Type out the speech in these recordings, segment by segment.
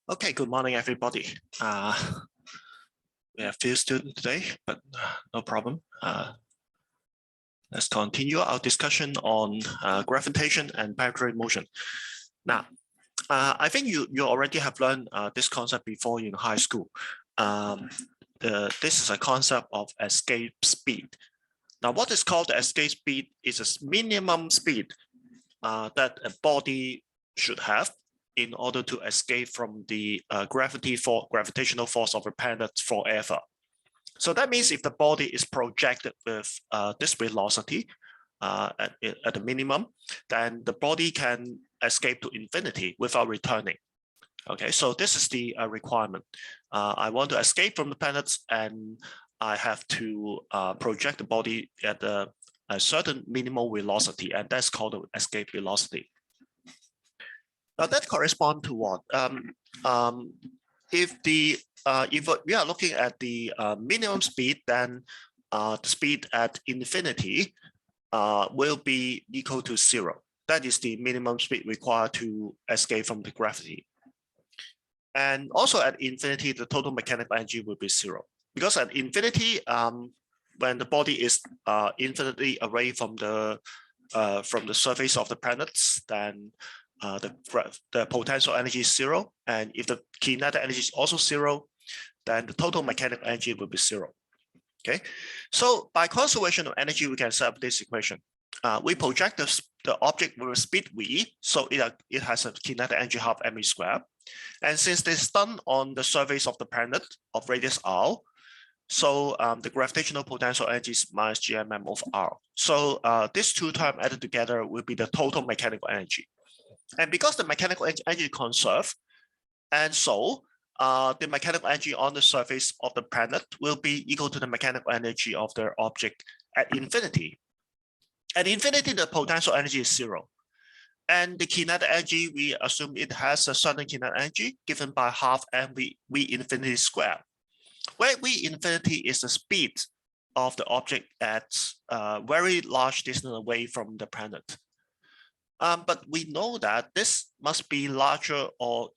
Okay, good morning, everybody. We have few students today, but no problem. Let's continue our discussion on gravitation and planetary motion. Now, I think you already have learned this concept before in high school. This is a concept of escape speed. Now, what is called the escape speed is a minimum speed that a body should have in order to escape from the gravitational force of a planet forever. So that means if the body is projected with this velocity at the minimum, then the body can escape to infinity without returning. Okay, so this is the requirement. I want to escape from the planets, and I have to project the body at a certain minimal velocity, and that's called the escape velocity. Now that corresponds to what? If we are looking at the minimum speed, then the speed at infinity will be equal to 0. That is the minimum speed required to escape from the gravity. And also at infinity, the total mechanical energy will be 0. Because at infinity, when the body is infinitely away from the surface of the planets, then the potential energy is 0, and if the kinetic energy is also 0, then the total mechanical energy will be 0. Okay, so by conservation of energy, we can set up this equation. We project the object with a speed v, so it has a kinetic energy half mv squared, and since this is done on the surface of the planet of radius r, so the gravitational potential energy is minus gmm of r. So these two terms added together will be the total mechanical energy. And because the mechanical energy is conserved, and so the mechanical energy on the surface of the planet will be equal to the mechanical energy of the object at infinity. At infinity, the potential energy is 0. And the kinetic energy, we assume it has a certain kinetic energy given by half mv infinity squared, where v infinity is the speed of the object at very large distance away from the planet. But we know that this must be larger or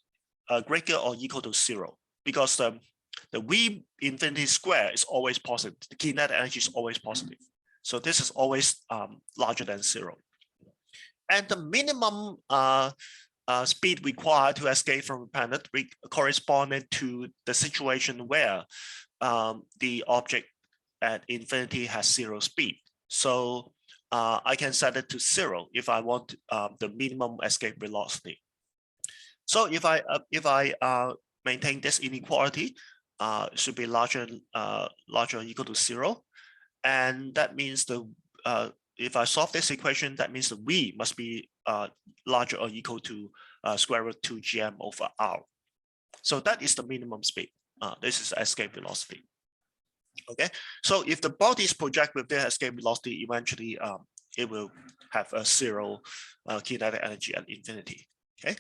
greater or equal to 0, because the v infinity square is always positive. The kinetic energy is always positive. So this is always larger than 0. And the minimum speed required to escape from the planet corresponded to the situation where the object at infinity has 0 speed. So I can set it to 0 if I want the minimum escape velocity. So if I maintain this inequality, it should be larger or equal to 0, and that means if I solve this equation, that means the v must be larger or equal to square root 2 gm over r. So that is the minimum speed. This is escape velocity. Okay, so if the body is projected with the escape velocity, eventually it will have a 0 kinetic energy at infinity. Okay,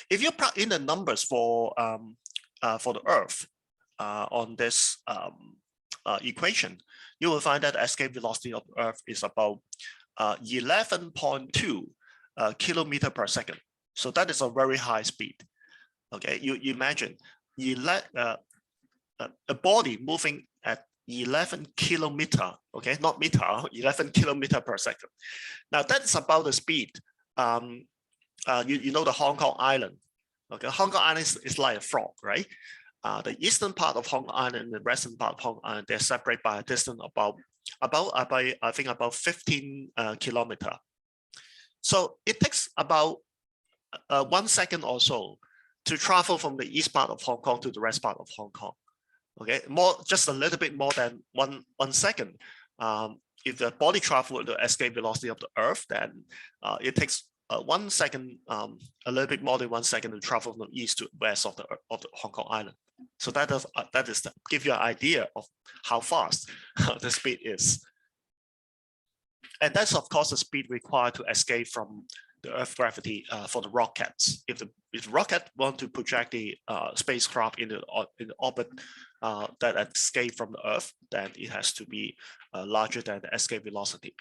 if you plug in the numbers for the Earth on this equation, you will find that escape velocity of the Earth is about 11.2 kilometer per second. So that is a very high speed. Okay, you imagine a body moving at 11 kilometer, okay, not meter, 11 kilometer per second. Now that is about the speed. You know the Hong Kong Island. Okay, Hong Kong Island is like a frog, right? The eastern part of Hong Kong Island and the western part of Hong Kong Island, they're separated by a distance about I think about 15 kilometer. So it takes about 1 second or so to travel from the east part of Hong Kong to the west part of Hong Kong. Okay, just a little bit more than one second. If the body travel with the escape velocity of the Earth, then it takes 1 second, a little bit more than 1 second to travel from the east to west of the Hong Kong Island. So that is to give you an idea of how fast the speed is. And that's of course the speed required to escape from the Earth gravity for the rockets. If the rocket want to project the spacecraft in the orbit that escape from the Earth, then it has to be larger than the escape velocity.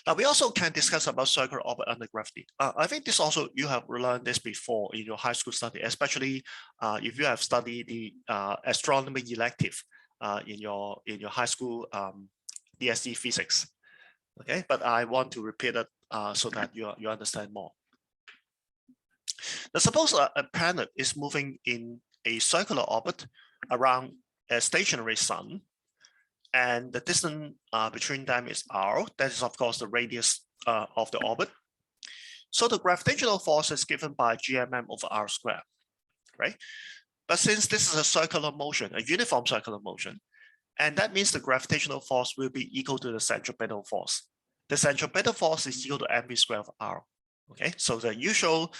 Now we also can discuss about circular orbit under gravity. I think this also you have learned this before in your high school study, especially if you have studied the astronomy elective in your high school DSE physics. Okay, but I want to repeat it so that you understand more. Now suppose a planet is moving in a circular orbit around a stationary sun, and the distance between them is r. That is, of course, the radius of the orbit. So the gravitational force is given by gmm over r squared, right? But since this is a circular motion, a uniform circular motion, and that means the gravitational force will be equal to the centripetal force. The centripetal force is equal to mv squared of r. Okay, so the usual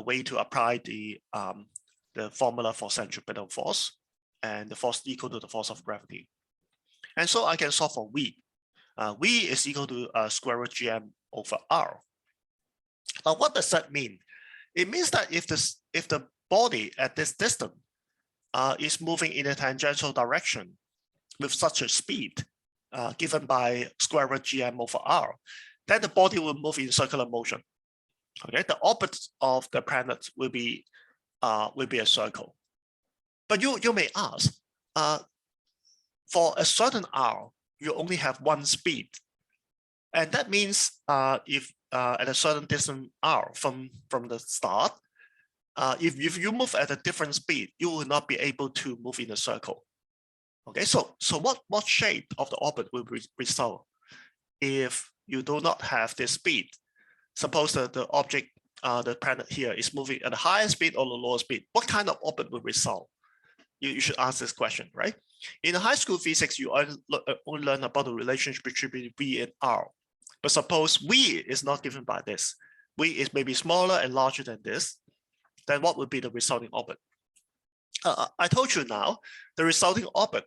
way to apply the formula for centripetal force, and the force equal to the force of gravity. And so I can solve for V. V is equal to square root gm over r. Now, what does that mean? It means that if the body at this distance is moving in a tangential direction with such a speed given by square root gm over r, then the body will move in circular motion. Okay, the orbit of the planet will be a circle. But you may ask, for a certain r, you only have one speed, and that means if at a certain distance r from the start, if you move at a different speed, you will not be able to move in a circle. Okay, so what shape of the orbit will result if you do not have this speed? Suppose that the object, the planet here, is moving at a higher speed or the lower speed. What kind of orbit will result? You should ask this question, right? In high school physics, you only learn about the relationship between V and R. But suppose V is not given by this. V is maybe smaller and larger than this. Then what would be the resulting orbit? I told you now, the resulting orbit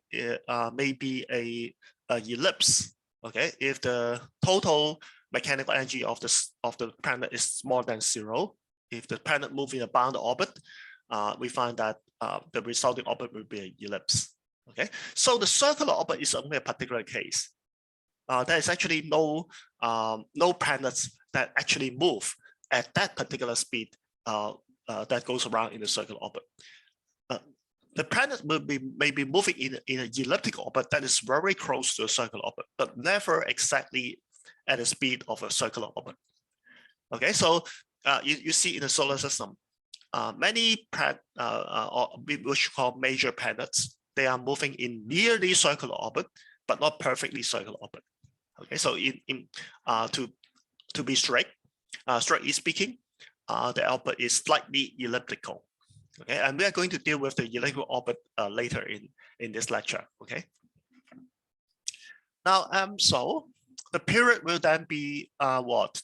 may be a ellipse. Okay, if the total mechanical energy of the planet is more than 0, if the planet moves in a bounded orbit, we find that the resulting orbit will be an ellipse. Okay, so the circular orbit is only a particular case. There is actually no planets that actually move at that particular speed that goes around in the circular orbit. The planet may be moving in an elliptic orbit that is very close to a circular orbit, but never exactly at the speed of a circular orbit. Okay, so you see in the solar system, many which we call major planets, they are moving in nearly circular orbit, but not perfectly circular orbit. Okay, so to be strictly speaking, the orbit is slightly elliptical. Okay, and we are going to deal with the elliptical orbit later in this lecture. Okay. Now, so the period will then be what?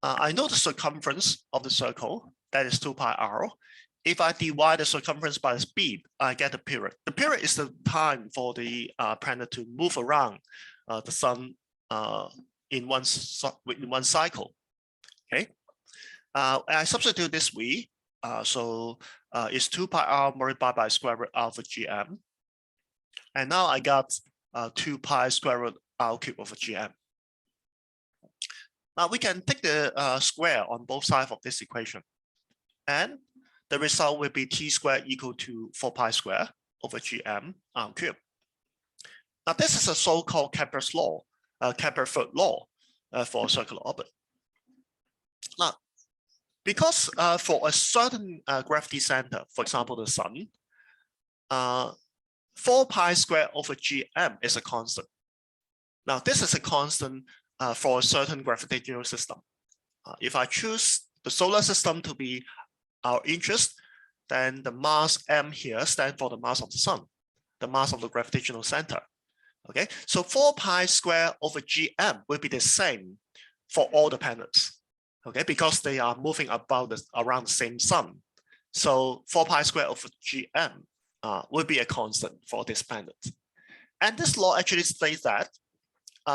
I know the circumference of the circle, that is 2 pi r. If I divide the circumference by the speed, I get the period. The period is the time for the planet to move around the sun in one cycle. Okay. I substitute this V. So it's 2 pi r multiplied by square root alpha gm. And now I got 2 pi square root r cube over gm. Now we can take the square on both sides of this equation. And the result will be t squared equal to 4 pi square over gm r cube. Now this is a so-called Kepler's law, Kepler's third law for circular orbit. Now, because for a certain gravity center, for example, the sun, 4 pi squared over gm is a constant. Now, this is a constant for a certain gravitational system. If I choose the solar system to be our interest, then the mass m here stands for the mass of the sun, the mass of the gravitational center. Okay, so 4 pi squared over gm will be the same for all the planets. Okay, because they are moving around the same sun. So 4 pi squared over gm will be a constant for this planet. And this law actually states that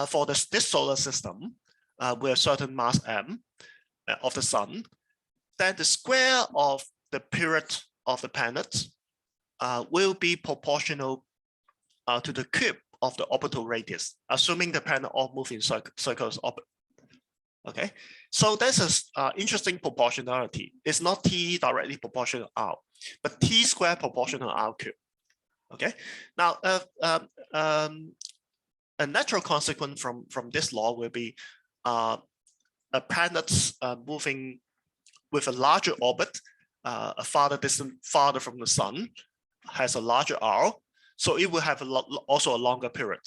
for this solar system with a certain mass m of the sun, then the square of the period of the planet will be proportional to the cube of the orbital radius, assuming the planet all move in circles orbit. Okay, so there's an interesting proportionality. It's not T directly proportional to R, but T squared proportional to R cube. Okay, now a natural consequence from this law will be a planet moving with a larger orbit, a farther from the sun, has a larger R, so it will have also a longer period.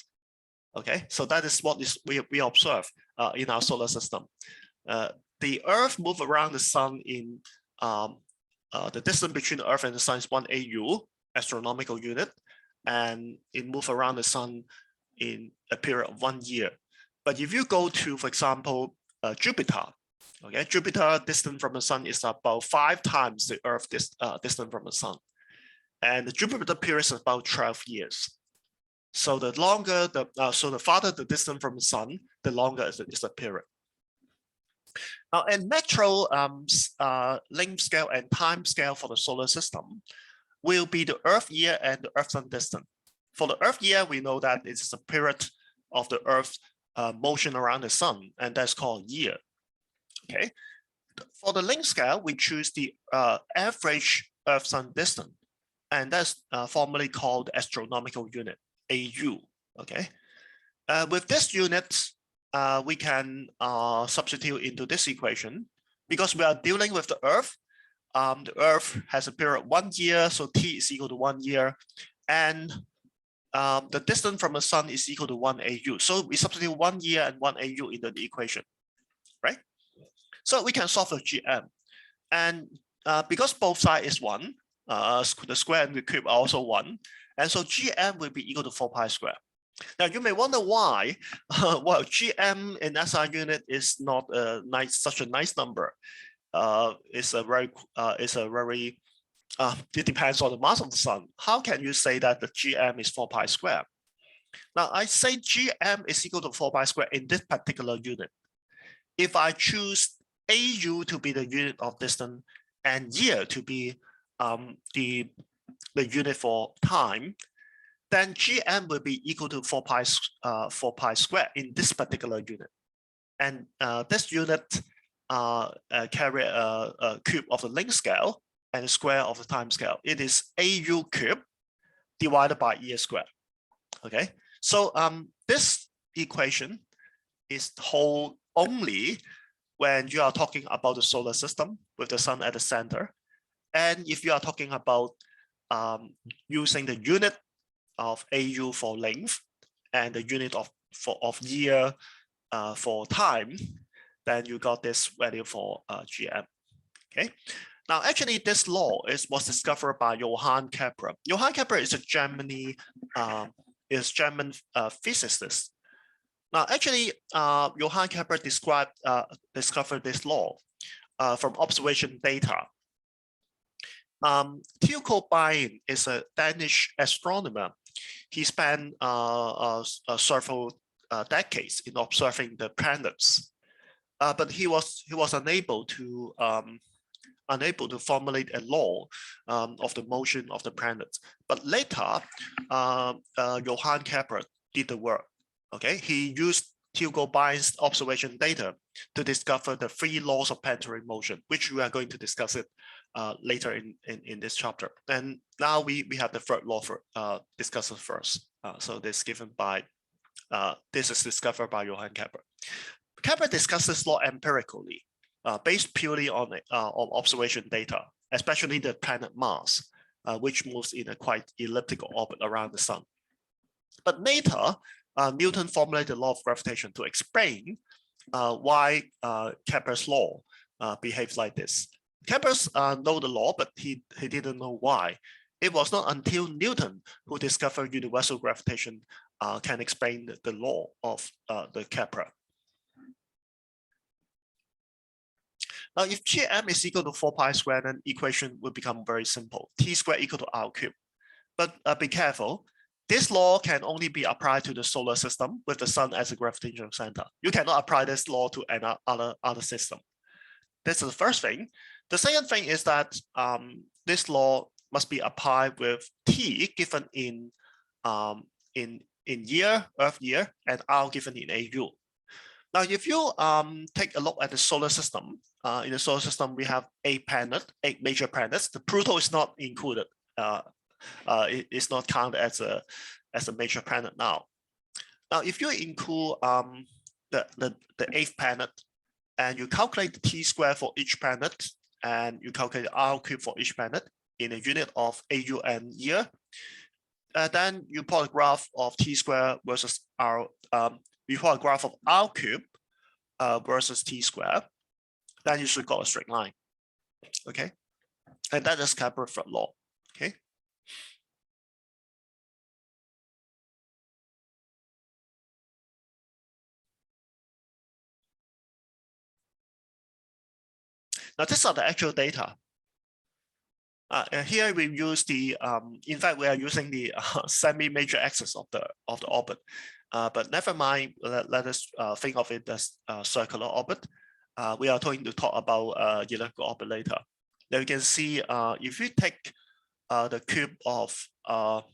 Okay, so that is what we observe in our solar system. The Earth move around the sun in the distance between the Earth and the sun is 1 AU, astronomical unit, and it move around the sun in a period of 1 year. But if you go to, for example, Jupiter, okay, Jupiter distance from the sun is about 5 times the Earth distance from the sun, and the Jupiter period is about 12 years. So the longer the farther the distance from the sun, the longer is the period. Now, a natural length scale and time scale for the solar system will be the Earth year and the Earth sun distance. For the Earth year, we know that it's a period of the Earth's motion around the sun, and that's called year. Okay. For the length scale, we choose the average Earth sun distance, and that's formally called astronomical unit, AU. Okay. With this unit, we can substitute into this equation because we are dealing with the Earth. The Earth has a period of 1 year, so T is equal to 1 year, and the distance from the sun is equal to 1 AU. So we substitute 1 year and 1 AU into the equation, right? So we can solve for GM. And because both sides is 1, the square and the cube are also 1. And so GM will be equal to 4 pi square. Now you may wonder why. Well, GM in SI unit is not such a nice number. It depends on the mass of the sun. How can you say that the GM is 4 pi square? Now I say GM is equal to 4 pi square in this particular unit. If I choose AU to be the unit of distance and year to be the unit for time, then GM will be equal to 4 pi square in this particular unit. And this unit carry a cube of the length scale and a square of the time scale. It is AU cube divided by year square. Okay, so this equation is whole only when you are talking about the solar system with the sun at the center. And if you are talking about using the unit of AU for length and the unit of year for time, then you got this value for GM. Okay. Now, actually, this law was discovered by Johann Kepler. Johann Kepler is a German physicist. Now, actually, Johann Kepler discovered this law from observation data. Tycho Brahe is a Danish astronomer. He spent several decades in observing the planets, but he was unable to formulate a law of the motion of the planets. But later, Johann Kepler did the work. Okay, he used Tycho Brahe's observation data to discover the 3 laws of planetary motion, which we are going to discuss it later in this chapter. And now we have the 3rd law for discuss it first. So this is discovered by Johann Kepler. Kepler discussed this law empirically, based purely on observation data, especially the planet Mars, which moves in a quite elliptical orbit around the sun. But later, Newton formulated the law of gravitation to explain why Kepler's law behaves like this. Kepler's know the law, but he didn't know why. It was not until Newton who discovered universal gravitation can explain the law of the Kepler. Now, if GM is equal to 4 pi square, then equation will become very simple. T squared equal to R cube. But be careful. This law can only be applied to the solar system with the sun as a gravitational center. You cannot apply this law to other system. This is the first thing. The second thing is that this law must be applied with T given in year, Earth year, and R given in AU. Now, if you take a look at the solar system, in the solar system, we have eight major planets. The Pluto is not included. It is not counted as a major planet now. Now, if you include the eighth planet and you calculate the t² for each planet and you calculate r³ for each planet in a unit of AUN year, then you plot a graph of t² versus r. You plot a graph of r³ versus t². Then you should got a straight line. Okay, and that is Kepler's law. Okay. Now, these are the actual data. And here we use the, in fact, we are using the semi-major axis of the orbit. But never mind, let us think of it as circular orbit. We are going to talk about elliptical orbit later. Now you can see if we take the cube of the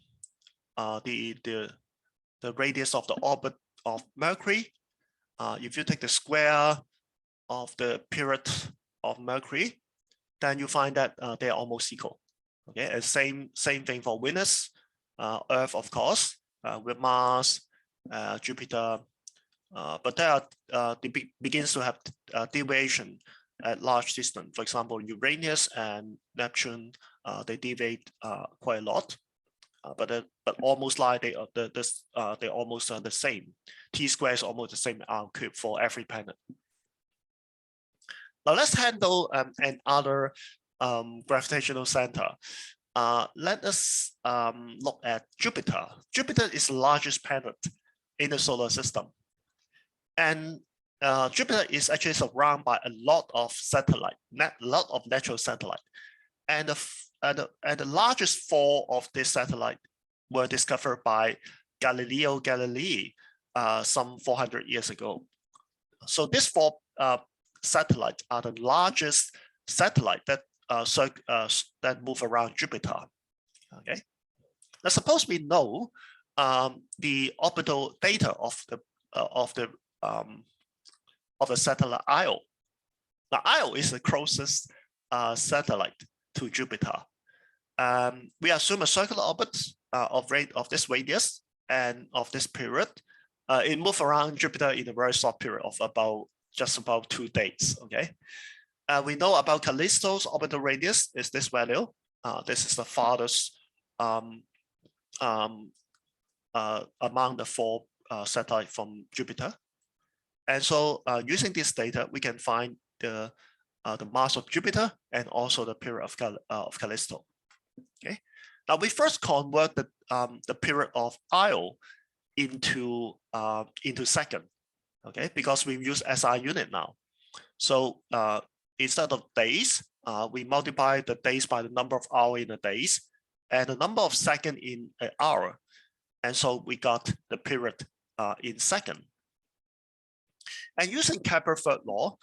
radius of the orbit of Mercury, if you take the square of the period of Mercury, then you find that they are almost equal. Okay, and same thing for Venus, Earth, of course, with Mars, Jupiter, but there are begins to have deviation at large distance. For example, Uranus and Neptune, they deviate quite a lot, but almost like they almost are the same. T² is almost the same r³ for every planet. Now let's handle another gravitational center. Let us look at Jupiter. Jupiter is the largest planet in the solar system. And Jupiter is actually surrounded by a lot of satellites, a lot of natural satellites. And the largest four of these satellites were discovered by Galileo Galilei some 400 years ago. So these four satellites are the largest satellite that that move around Jupiter. Okay. Now suppose we know the orbital data of the satellite Io. Now Io is the closest satellite to Jupiter. We assume a circular orbit of this radius and of this period. It moves around Jupiter in a very short period of just about 2 days. Okay. We know about Callisto's orbital radius is this value. This is the farthest among the 4 satellites from Jupiter. And so using this data, we can find the mass of Jupiter and also the period of Callisto. Okay. Now we first convert the period of Io into second. Okay, because we use SI unit now. So instead of days, we multiply the days by the number of hours in a days and the number of seconds in an hour. And so we got the period in second. And using Kepler's third law,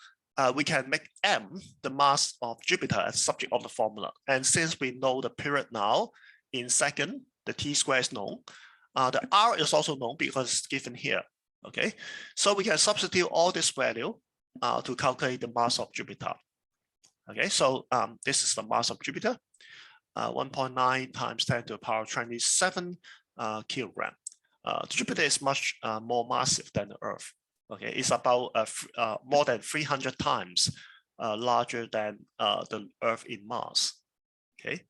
we can make m the mass of Jupiter as subject of the formula. And since we know the period now in second, the t² is known. The r is also known because it's given here. Okay, so we can substitute all this value to calculate the mass of Jupiter. Okay, so this is the mass of Jupiter, 1.9 times 10 to the power 27 kilogram. Jupiter is much more massive than the Earth. Okay, it's about more than 300 times larger than the Earth in mass. Okay.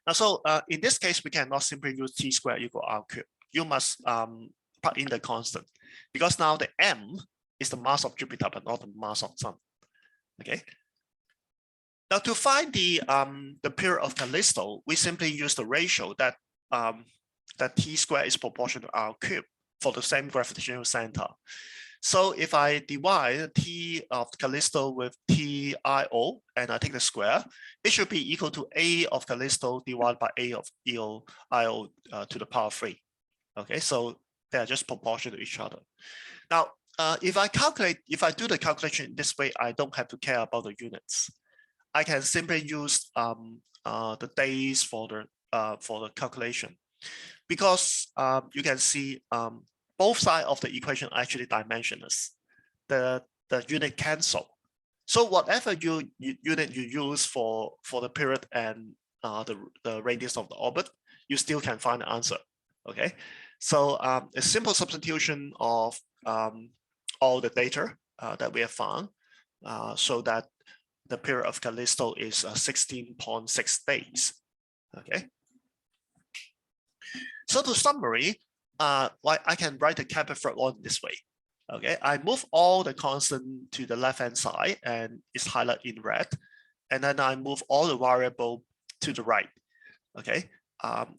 Now, so in this case, we cannot simply use t² equal r³. You must plug in the constant because now the m is the mass of Jupiter, but not the mass of Sun. Okay. Now to find the period of Callisto, we simply use the ratio that that t² is proportional to r³ for the same gravitational center. So if I divide t of Callisto with TIO and I take the square, it should be equal to A of Callisto divided by A of Io to the power 3. Okay, so they are just proportional to each other. Now, if I do the calculation in this way, I don't have to care about the units. I can simply use the days for the calculation, because you can see both sides of the equation are actually dimensionless. The unit cancel. So whatever unit you use for the period and the radius of the orbit, you still can find the answer. Okay, so a simple substitution of all the data that we have found, so that the period of Callisto is 16.6 days. Okay. So to summary, I can write the Kepler law this way. Okay, I move all the constant to the left-hand side and it's highlighted in red, and then I move all the variable to the right. Okay,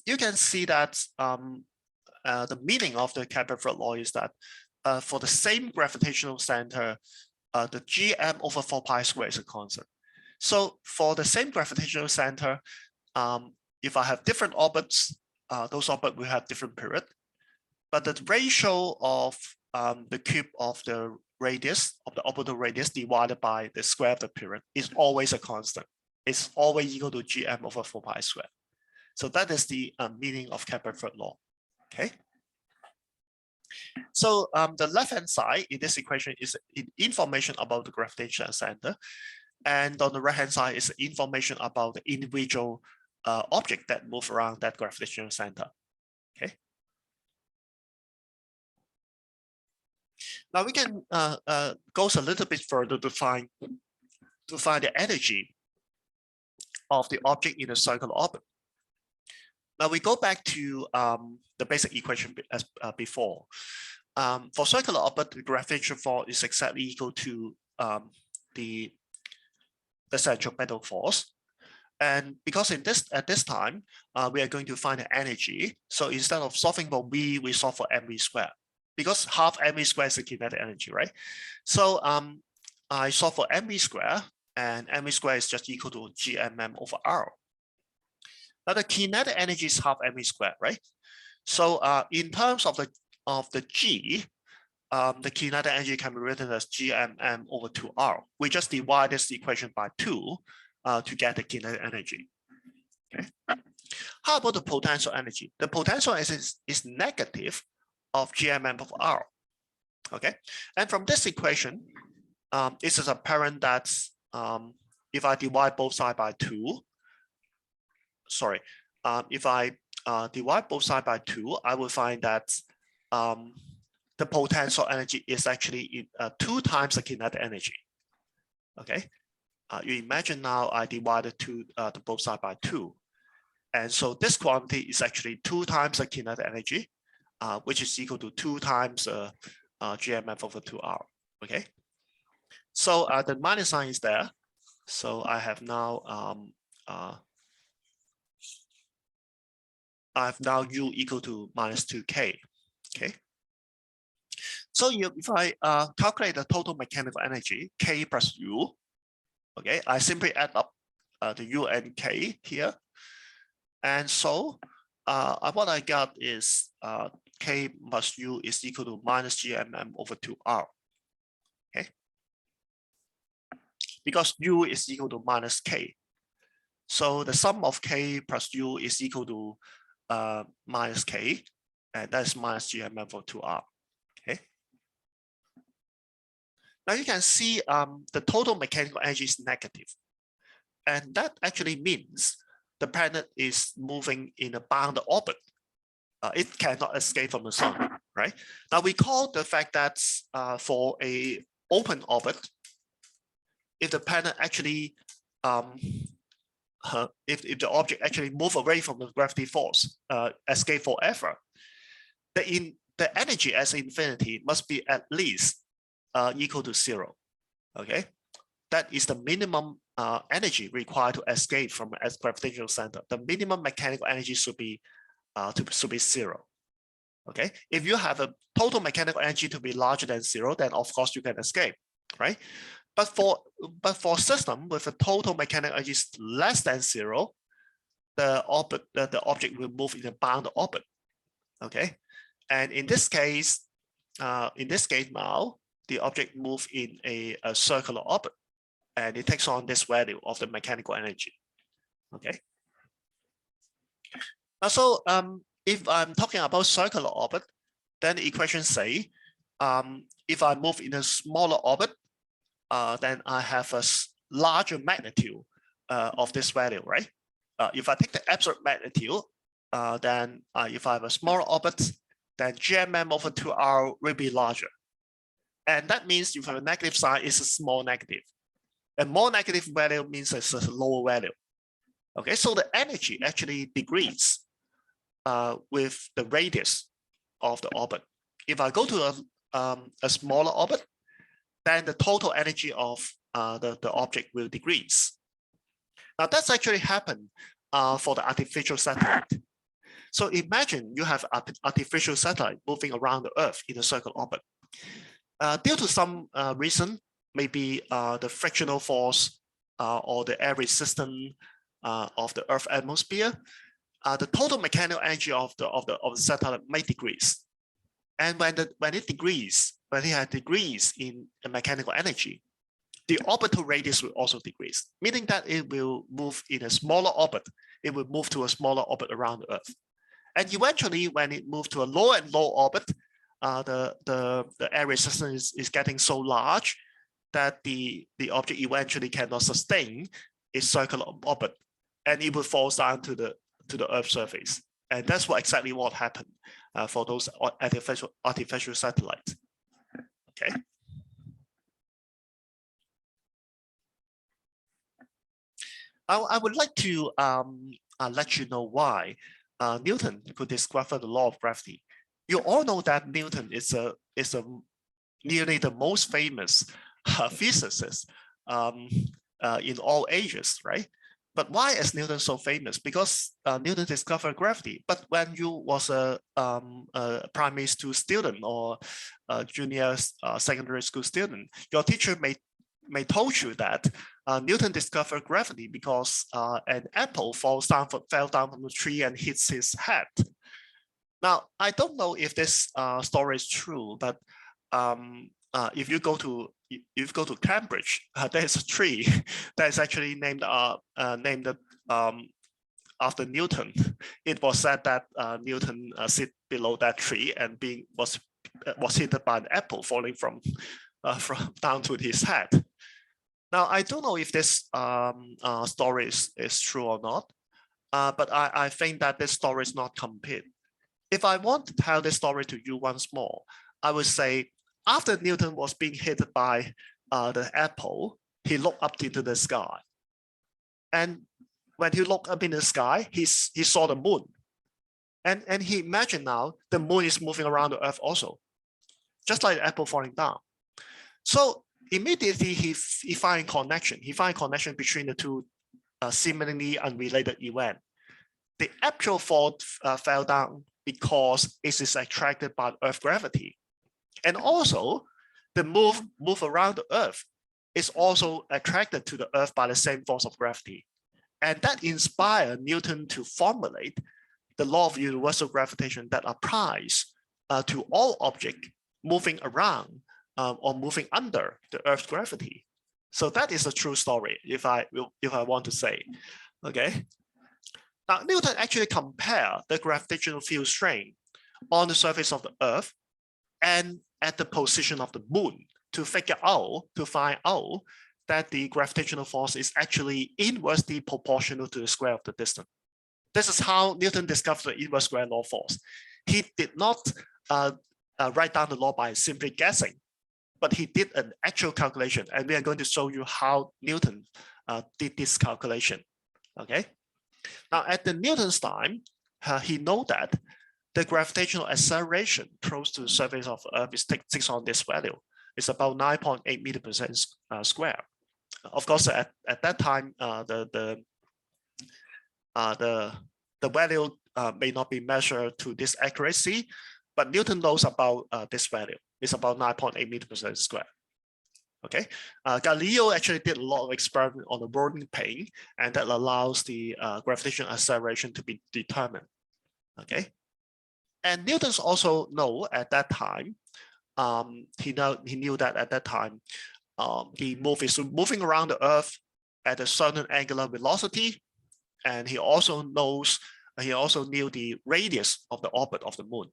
you can see that the meaning of the Kepler law is that for the same gravitational center, the Gm over 4 pi squared is a constant. So for the same gravitational center, if I have different orbits, those orbits will have different period, but the ratio of the cube of the radius of the orbital radius divided by the square of the period is always a constant. It's always equal to Gm over 4 pi squared. So that is the meaning of Kepler law. Okay. So the left-hand side in this equation is information about the gravitational center, and on the right-hand side is information about the individual object that move around that gravitational center. Okay. Now we can go a little bit further to find the energy of the object in a circular orbit. Now we go back to the basic equation as before. For circular orbit, the gravitational force is exactly equal to the centripetal force. And because at this time, we are going to find the energy. So instead of solving for V, we solve for mv squared. Because half mv squared is the kinetic energy, right? So I solve for mv squared, and mv squared is just equal to gmm over r. Now the kinetic energy is half mv squared, right? So in terms of the g, the kinetic energy can be written as gmm over 2r. We just divide this equation by 2 to get the kinetic energy. Okay. How about the potential energy? The potential is negative of gmm of r. Okay, and from this equation, it is apparent that if I divide both sides by 2, sorry, if I divide both sides by 2, I will find that the potential energy is actually 2 times the kinetic energy. Okay, you imagine now I divided the both sides by 2, and so this quantity is actually 2 times the kinetic energy, which is equal to 2 times gmm over 2r. Okay, so the minus sign is there. So I have now u equal to minus 2k. Okay, so if I calculate the total mechanical energy, k plus u, okay, I simply add up the u and k here, and so what I got is k plus u is equal to minus gmm over 2r. Okay, because u is equal to minus k, so the sum of k plus u is equal to minus k, and that's minus gmm over 2r. Okay, now you can see the total mechanical energy is negative, and that actually means the planet is moving in a bounded orbit. It cannot escape from the sun, right? Now we call the fact that for a open orbit, if the planet actually, if the object actually move away from the gravity force, escape forever, the energy as infinity must be at least equal to 0. Okay, that is the minimum energy required to escape from a gravitational center. The minimum mechanical energy should be 0. Okay, if you have a total mechanical energy to be larger than 0, then of course you can escape, right? But for a system with a total mechanical energy less than 0, the object will move in a bounded orbit. Okay, and in this case now the object moves in a circular orbit, and it takes on this value of the mechanical energy. Okay. So if I'm talking about circular orbit, Then the equation say, if I move in a smaller orbit, then I have a larger magnitude of this value, right? If I take the absolute magnitude, then if I have a smaller orbit, then GMM over 2R will be larger. And that means if you have a negative sign, it's a small negative. A more negative value means it's a lower value. Okay, so the energy actually decreases with the radius of the orbit. If I go to a smaller orbit, then the total energy of the object will decrease. Now that's actually happened for the artificial satellite. So imagine you have an artificial satellite moving around the Earth in a circle orbit. Due to some reason, maybe the frictional force or the air resistance of the Earth atmosphere, the total mechanical energy of the satellite may decrease. And when it has decrease in the mechanical energy, the orbital radius will also decrease, meaning that it will move in a smaller orbit. It will move to a smaller orbit around the Earth. And eventually, when it moves to a lower and lower orbit, the air resistance is getting so large that the object eventually cannot sustain its circular orbit, and it will fall down to the Earth's surface. And that's exactly what happened for those artificial satellites. Okay. I would like to let you know why Newton could discover the law of gravity. You all know that Newton is nearly the most famous physicist in all ages, right? But why is Newton so famous? Because Newton discovered gravity. But when you was a primary school student or a junior secondary school student, your teacher may told you that Newton discovered gravity because an apple fell down from the tree and hits his head. Now, I don't know if this story is true, but if you go to Cambridge, there's a tree that is actually named after Newton. It was said that Newton sit below that tree and was hit by an apple falling from down to his head. Now, I don't know if this story is true or not, but I think that this story is not complete. If I want to tell this story to you once more, I would say after Newton was being hit by the apple, he looked up into the sky. And when he looked up in the sky, he saw the moon. And he imagined now the moon is moving around the Earth also, just like the apple falling down. So immediately he find connection. He find connection between the two seemingly unrelated events. The actual fall fell down because it is attracted by Earth gravity. And also the move around the Earth is also attracted to the Earth by the same force of gravity. And that inspired Newton to formulate the law of universal gravitation that applies to all objects moving around or moving under the Earth's gravity. So that is a true story, if I want to say. Okay. Now, Newton actually compared the gravitational field strength on the surface of the Earth and at the position of the moon to find out that the gravitational force is actually inversely proportional to the square of the distance. This is how Newton discovered the inverse square law of force. He did not write down the law by simply guessing, but he did an actual calculation, and we are going to show you how Newton did this calculation. Okay. Now, at the Newton's time, he know that the gravitational acceleration close to the surface of Earth is takes on this value. It's about 9.8 meters per second square. Of course, at that time, the value may not be measured to this accuracy, but Newton knows about this value. It's about 9.8 meters per second square. Okay, Galileo actually did a lot of experiments on the rolling pin, and that allows the gravitational acceleration to be determined. Okay, and Newton's also know at that time, he knew that at that time, the move is moving around the Earth at a certain angular velocity, and he also knew the radius of the orbit of the moon.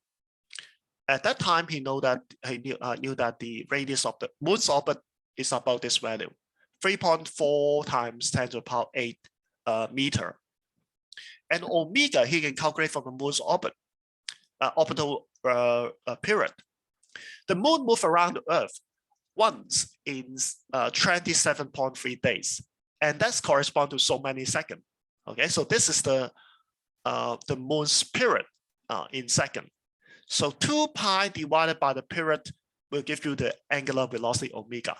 At that time, he knew that the radius of the moon's orbit is about this value, 3.4 times 10 to the power 8 meter. And omega he can calculate from the moon's orbit, orbital period. The moon moves around the Earth once in 27.3 days, and that's correspond to so many seconds. Okay, so this is the moon's period in second. So 2 pi divided by the period will give you the angular velocity omega.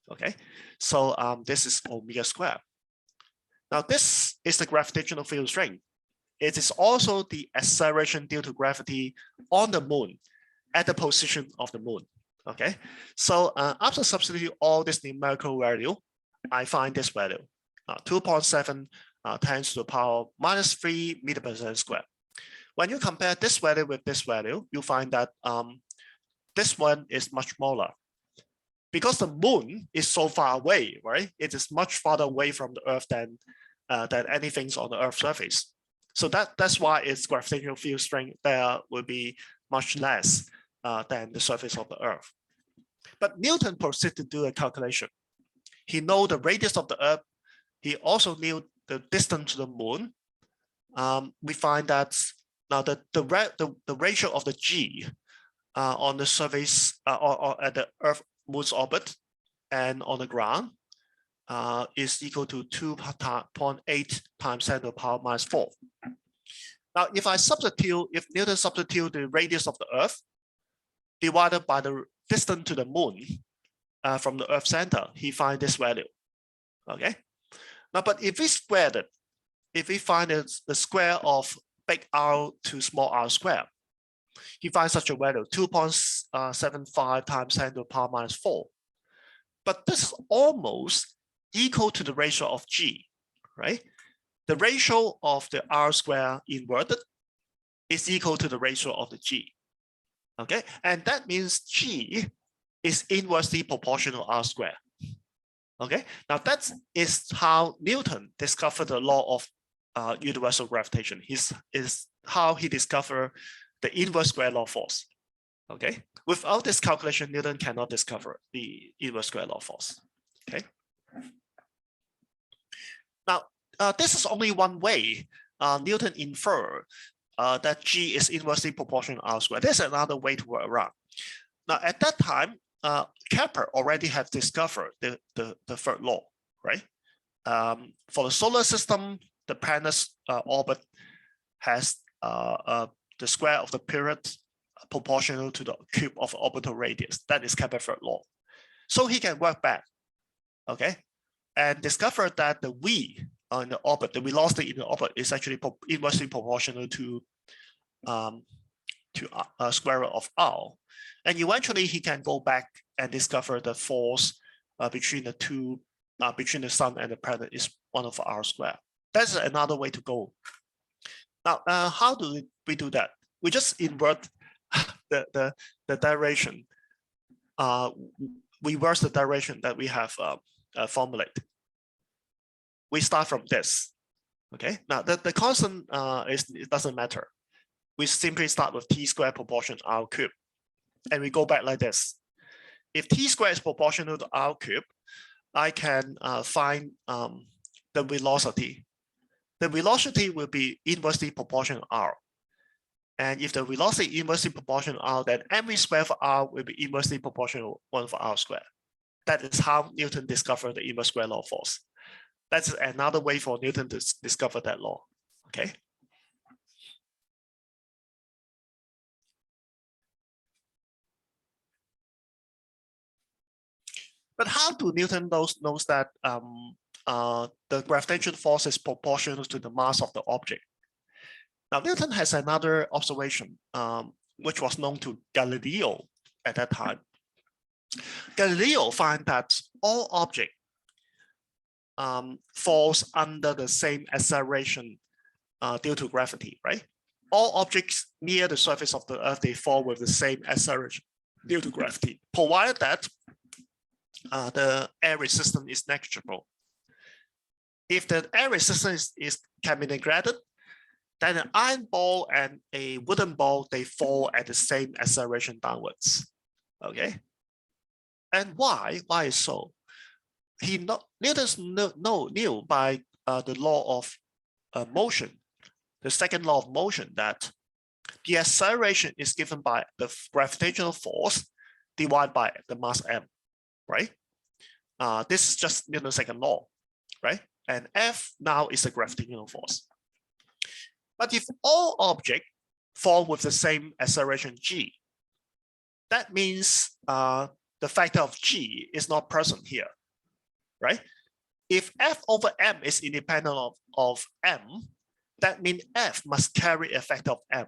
Okay, so this is omega squared. Now this is the gravitational field strength. It is also the acceleration due to gravity on the moon at the position of the moon. Okay, so after substituting all this numerical value, I find this value, 2.7 10 to the power minus 3 meter per second squared. When you compare this value with this value, you find that this one is much smaller. Because the moon is so far away, right? It is much farther away from the Earth than anything on the Earth's surface. So that's why its gravitational field strength there will be much less than the surface of the Earth. But Newton proceeded to do a calculation. He knew the radius of the Earth. He also knew the distance to the moon. We find that now the ratio of the G on the surface or at the Earth moon's orbit and on the ground is equal to 2.8 times 10 to the power minus 4. Now, if Newton substitute the radius of the Earth divided by the distance to the moon from the Earth center, he finds this value. Okay. Now, but if we square it, if we find the square of big R to small r square, he finds such a value, 2.75 times 10 to the power minus 4. But this is almost equal to the ratio of G, right? The ratio of the R square inverted is equal to the ratio of the G. Okay, and that means G is inversely proportional R square. Okay, now that is how Newton discovered the law of universal gravitation. Is how he discovered the inverse square law force. Okay, without this calculation, Newton cannot discover the inverse square law force. Okay, now this is only one way Newton inferred that G is inversely proportional to R squared. There's another way to work around. Now, at that time, Kepler already had discovered the third law, right? For the solar system, the planet's orbit has the square of the period proportional to the cube of orbital radius. That is Kepler's third law. So he can work back, okay, and discover that the V in the orbit, the velocity in the orbit, is actually inversely proportional to square root of R. And eventually he can go back and discover the force between the two, between the sun and the planet is 1 over R squared. That's another way to go. Now, how do we do that? We just invert the direction, reverse the direction that we have formulated. We start from this. Okay. Now the constant it doesn't matter. We simply start with t squared proportion R cube, and we go back like this. If t squared is proportional to R cube, I can find the velocity. The velocity will be inversely proportional to R. And if the velocity is inversely proportional to R, then mv squared for R will be inversely proportional to 1 for R squared. That is how Newton discovered the inverse square law of force. That's another way for Newton to discover that law. Okay. But how do Newton knows that the gravitational force is proportional to the mass of the object? Now, Newton has another observation, which was known to Galileo at that time. Galileo found that all objects falls under the same acceleration due to gravity, right? All objects near the surface of the Earth, they fall with the same acceleration due to gravity, provided that the air resistance is negligible. If the air resistance can be neglected, then an iron ball and a wooden ball, they fall at the same acceleration downwards. Okay. And why? Why is so? Newton knew by the law of motion, the second law of motion, that the acceleration is given by the gravitational force divided by the mass m, right? This is just Newton's second law, right? And F now is the gravitational force. But if all objects fall with the same acceleration g, that means the factor of g is not present here, right? If F over m is independent of m, that means F must carry a factor of m.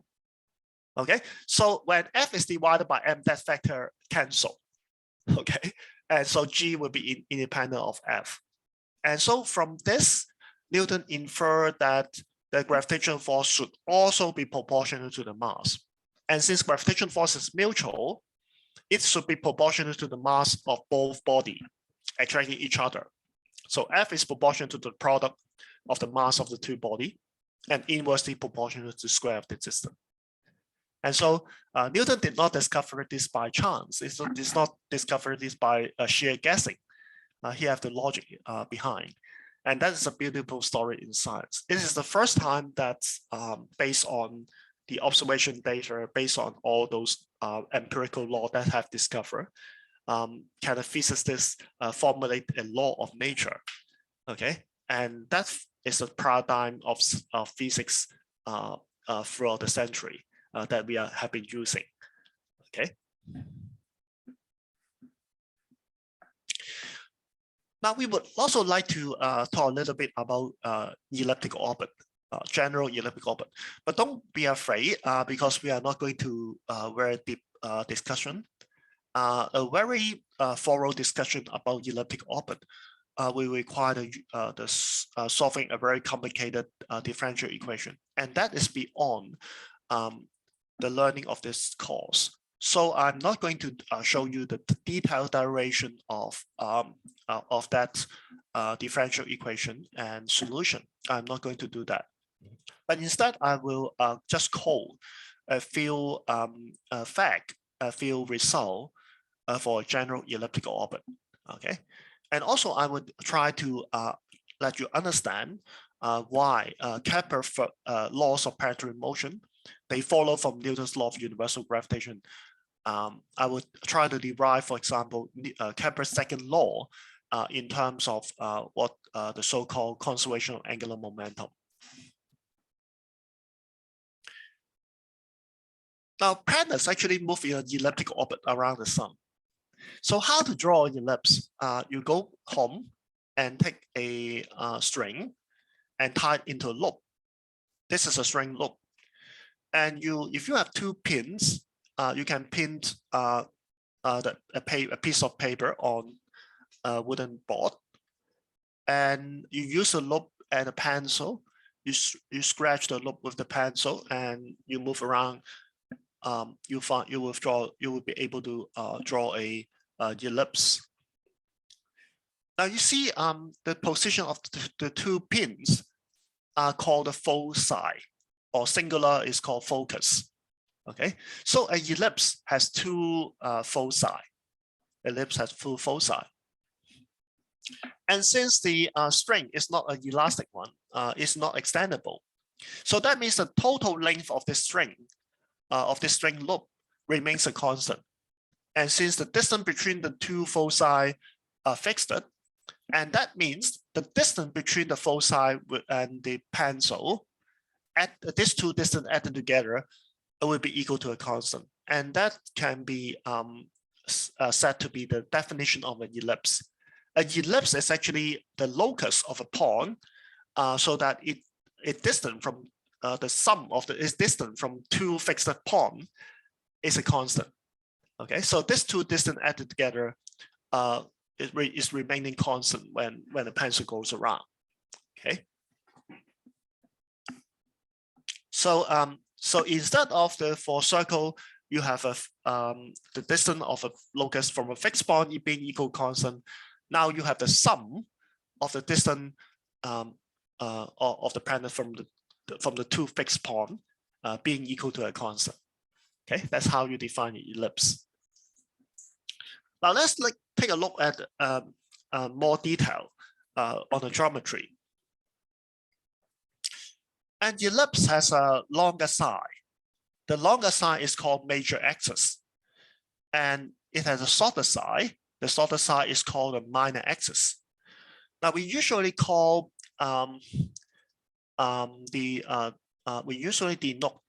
Okay, so when F is divided by m, that factor cancel. Okay, and so G will be independent of F. And so from this, Newton inferred that the gravitational force should also be proportional to the mass. And since gravitational force is mutual, it should be proportional to the mass of both bodies attracting each other. So F is proportional to the product of the mass of the two bodies and inversely proportional to the square of the distance. And so Newton did not discover this by chance. It's not discover this by sheer guessing. He has the logic behind. And that is a beautiful story in science. It is the first time that based on the observation data, based on all those empirical laws that have discovered, can a physicist formulate a law of nature? Okay, and that is a paradigm of physics throughout the century that we have been using. Okay. Now we would also like to talk a little bit about elliptical orbit, general elliptical orbit. But don't be afraid because we are not going to very deep discussion. A very thorough discussion about elliptic orbit will require the solving a very complicated differential equation, and that is beyond the learning of this course. So I'm not going to show you the detailed derivation of that differential equation and solution. I'm not going to do that. But instead, I will just quote a few facts, a few results for a general elliptical orbit. Okay, and also I would try to let you understand why Kepler's laws of planetary motion, they follow from Newton's law of universal gravitation. I would try to derive, for example, Kepler's second law in terms of what the so-called conservation of angular momentum. Now, planets actually move in an elliptic orbit around the sun. So how to draw an ellipse? You go home and take a string and tie it into a loop. This is a string loop. And if you have two pins, you can pin a piece of paper on a wooden board, and you use a loop and a pencil. You scratch the loop with the pencil, and you move around. You will be able to draw a ellipse. Now you see the position of the two pins are called the foci, or singular is called focus. Okay, so an ellipse has two foci. Ellipse has two foci. And since the string is not an elastic one, it's not extendable. So that means the total length of this string loop remains a constant. And since the distance between the two foci are fixed, and that means the distance between the foci and the pencil, at these two distances added together, it will be equal to a constant. And that can be said to be the definition of an ellipse. An ellipse is actually the locus of a point, so that it distant from the sum of its distance from two fixed points is a constant. Okay, so these two distances added together is remaining constant when the pencil goes around. Okay, so so instead of for circle, you have the distance of a locus from a fixed point being equal constant. Now you have the sum of the distance of the planet from from the two fixed point being equal to a constant. Okay, that's how you define the ellipse. Now let's take a look at more detail on the geometry. And the ellipse has a longer side. The longer side is called major axis, and it has a shorter side. The shorter side is called a minor axis. Now we usually call we usually denote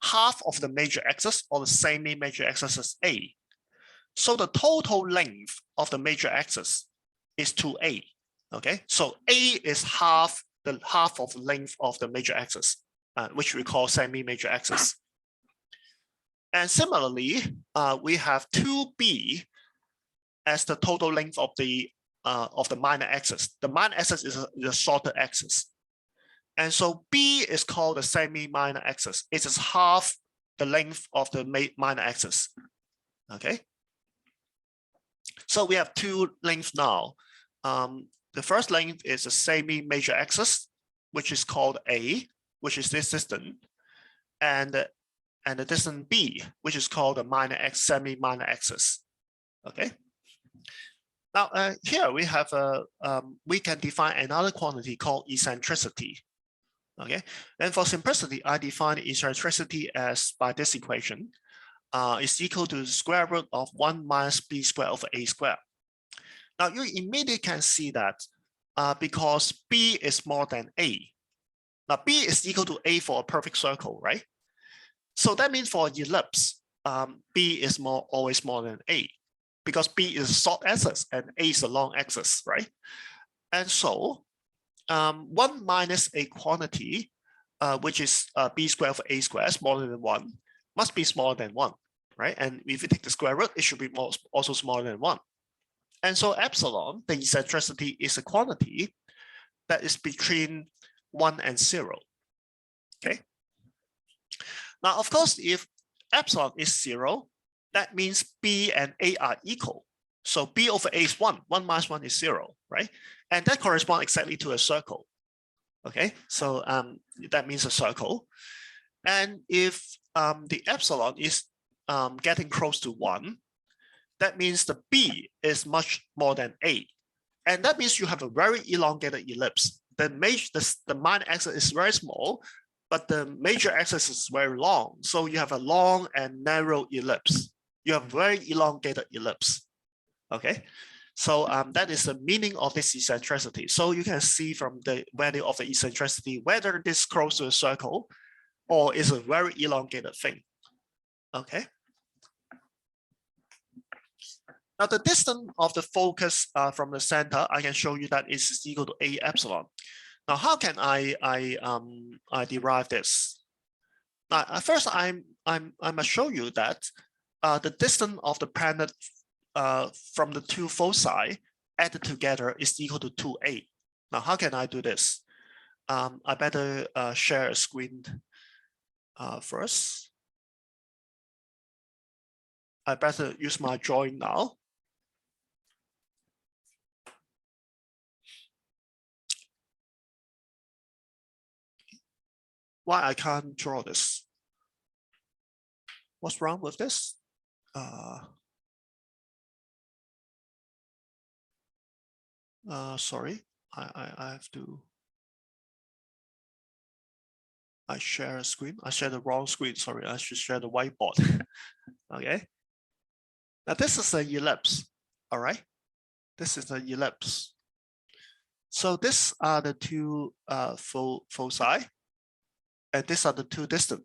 half of the major axis or the semi-major axis as A. So the total length of the major axis is 2A. Okay, so A is half of the length of the major axis, which we call semi-major axis. And similarly, we have 2B as the total length of the minor axis. The minor axis is a shorter axis. And so B is called the semi-minor axis. It is half the length of the minor axis. Okay. So we have two lengths now. The first length is a semi-major axis, which is called A, which is this distance, and the distance B, which is called the semi-minor axis. Okay. Now here we have we can define another quantity called eccentricity. Okay, and for simplicity, I define eccentricity as by this equation. Is equal to the square root of 1 minus b squared over a squared. Now you immediately can see that because b is more than a. Now b is equal to a for a perfect circle, right? So that means for ellipse, b is always more than a, because b is a short axis and a is a long axis, right? And so 1 minus a quantity, which is b squared over a squared, smaller than 1, must be smaller than 1, right? And if you take the square root, it should be also smaller than 1. And so epsilon, the eccentricity, is a quantity that is between 1 and 0. Okay. Now, of course, if epsilon is 0, that means b and a are equal. So b over a is 1. 1 minus 1 is 0, right? And that corresponds exactly to a circle. Okay, so that means a circle. And if the epsilon is getting close to 1, that means the b is much more than a. And that means you have a very elongated ellipse. The minor axis is very small, but the major axis is very long. So you have a long and narrow ellipse. You have very elongated ellipse. Okay, so that is the meaning of this eccentricity. So you can see from the value of the eccentricity whether this is close to a circle or is a very elongated thing. Okay. Now the distance of the focus from the center, I can show you that is equal to a epsilon. Now, how can I derive this? Now, first, I must show you that the distance of the planet from the two foci added together is equal to 2a. Now, how can I do this? I better share a screen first. I better use my drawing now. Why I can't draw this? What's wrong with this? Sorry, I have to. I share a screen. I share the wrong screen. Sorry, I should share the whiteboard. Okay. Now this is an ellipse. All right. This is an ellipse. So these are the two foci, and these are the two distance.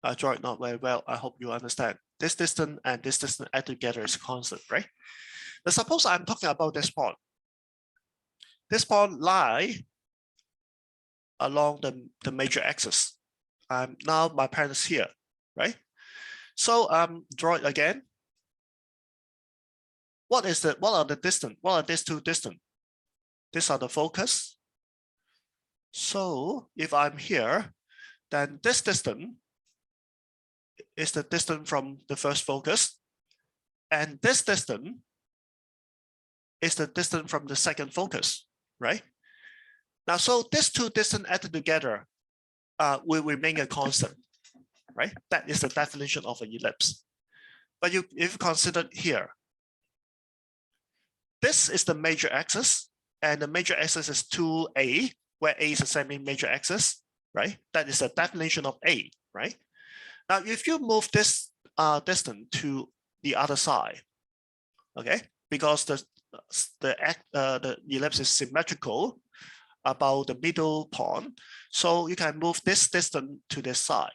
I draw it not very well. I hope you understand. This distance and this distance add together is constant, right? Now suppose I'm talking about this point. This point lie along the major axis. Now my parent is here, right? So draw it again. What are the distance? What are these two distance? These are the focus. So if I'm here, then this distance is the distance from the first focus, and this distance is the distance from the second focus, right? Now, so these two distances added together will remain a constant, right? That is the definition of an ellipse. But if you consider here, this is the major axis, and the major axis is 2a, where a is the semi-major axis, right? That is the definition of a, right? Now, if you move this distance to the other side, okay, because the ellipse is symmetrical about the middle point, so you can move this distance to this side,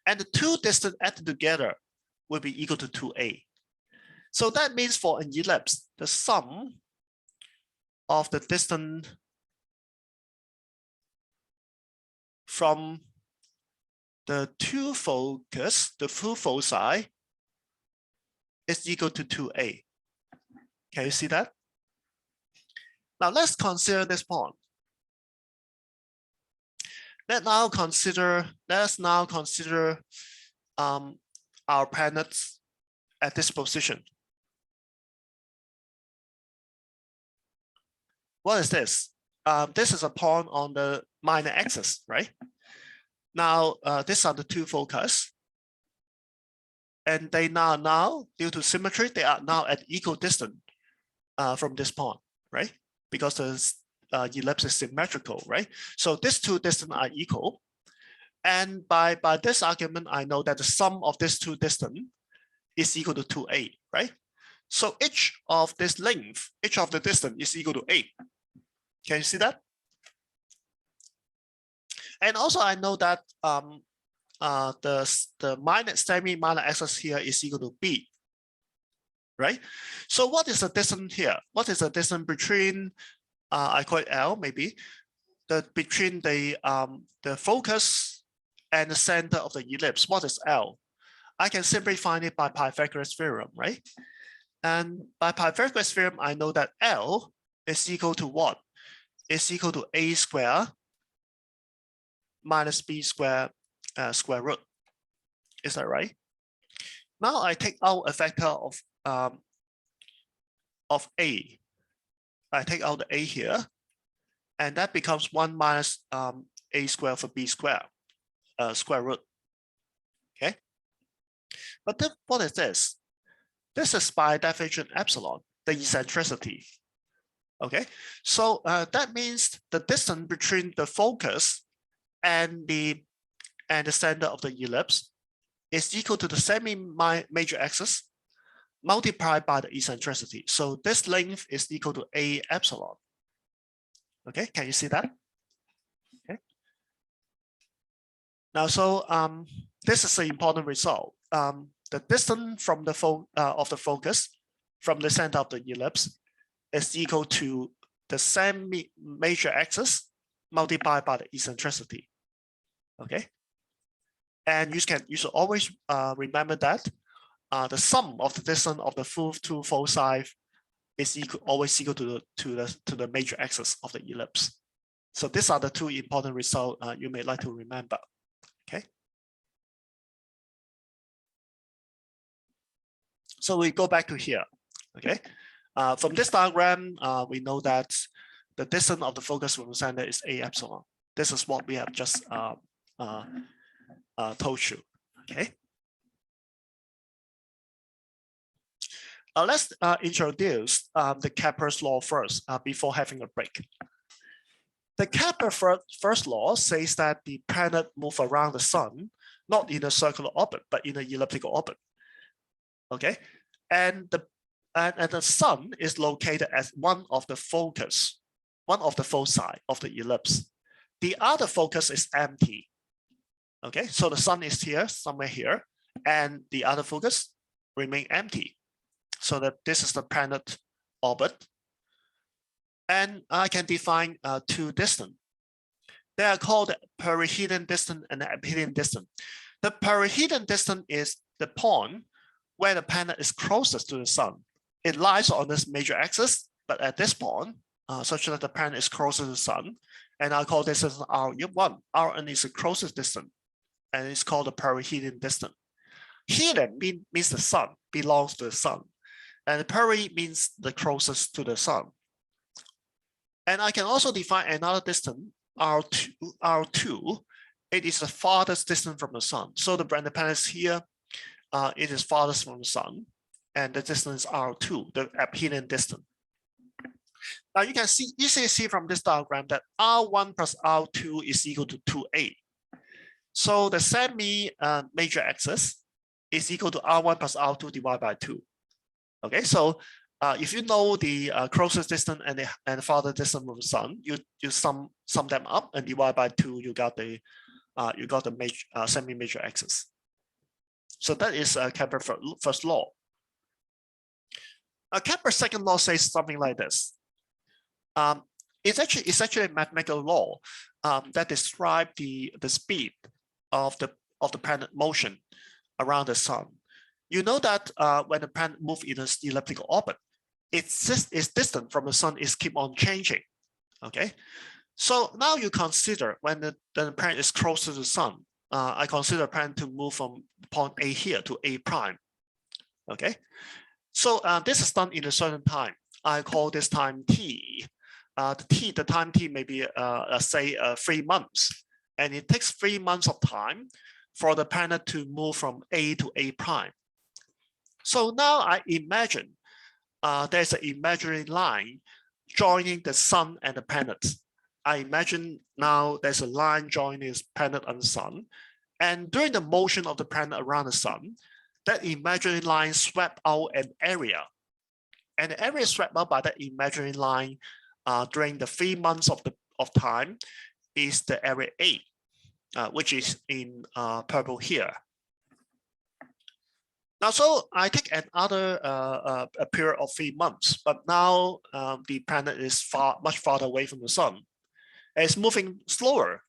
and the two distances added together will be equal to 2a. So that means for an ellipse, the sum of the distance from the two focus, the full foci, is equal to 2a. Can you see that? Now let's consider this point. Let's now consider our planets at this position. What is this? This is a point on the minor axis, right? Now, these are the two focus. And they now, due to symmetry, they are now at equal distance from this point, right? Because the ellipse is symmetrical, right? So these two distances are equal. And by this argument, I know that the sum of these two distances is equal to 2a, right? So each of this length, each of the distance is equal to a. Can you see that? And also I know that the semi-minor axis here is equal to b, right? So what is the distance here? What is the distance between, I call it L maybe, between the focus and the center of the ellipse? What is L? I can simply find it by Pythagoras theorem, right? And by Pythagoras theorem, I know that L is equal to what? It's equal to a squared minus b squared square root. Is that right? Now I take out a factor of a. I take out the a here, and that becomes 1 minus a squared for b squared square root. Okay. But then what is this? This is by definition epsilon, the eccentricity. Okay, so that means the distance between the focus and the center of the ellipse is equal to the semi-major axis multiplied by the eccentricity. So this length is equal to a epsilon. Okay, can you see that? Okay. Now, so this is an important result. The distance from the focus from the center of the ellipse is equal to the semi-major axis multiplied by the eccentricity. Okay, and you should always remember that the sum of the distance of the two foci is always equal to the major axis of the ellipse. So these are the two important results you may like to remember. Okay. So we go back to here. Okay. From this diagram, we know that the distance of the focus from the center is a epsilon. This is what we have just told you. Okay. Let's introduce the Kepler's law first before having a break. The Kepler first law says that the planet moves around the sun, not in a circular orbit, but in an elliptical orbit. Okay, and the sun is located as one of the foci of the ellipse. The other focus is empty. Okay, so the sun is here, somewhere here, and the other focus remain empty. So that this is the planet orbit. And I can define two distance. They are called perihelion distance and aphelion distance. The perihelion distance is the point where the planet is closest to the sun. It lies on this major axis, but at this point, such that the planet is closer to the sun, and I call this as R1. Rn is the closest distance, and it's called the perihelion distance. Helion means the sun, belongs to the sun, and peri means the closest to the sun. And I can also define another distance, R2. It is the farthest distance from the sun. So the planet is here, it is farthest from the sun, and the distance R2, the apparent distance. Now you can easily see from this diagram that R1 plus R2 is equal to 2a. So the semi-major axis is equal to R1 plus R2 divided by 2. Okay, so if you know the closest distance and the farthest distance from the sun, you sum them up and divide by 2. You got the semi-major axis. So that is Kepler's first law. Kepler's second law says something like this. It's actually a mathematical law that describes the speed of the planet motion around the sun. You know that when the planet moves in an elliptical orbit, its distance from the sun is keep on changing. Okay, so now you consider when the planet is close to the sun. I consider the planet to move from point A here to A prime. Okay, so this is done in a certain time. I call this time t. The time t may be say 3 months, and it takes 3 months of time for the planet to move from A to A prime. So now I imagine there's an imaginary line joining the sun and the planets. I imagine now there's a line joining this planet and the sun, and during the motion of the planet around the sun, that imaginary line swept out an area, and the area swept out by that imaginary line during the 3 months of time is the area A, which is in purple here. Now, so I take another a period of 3 months, but now the planet is much farther away from the sun. And it's moving slower.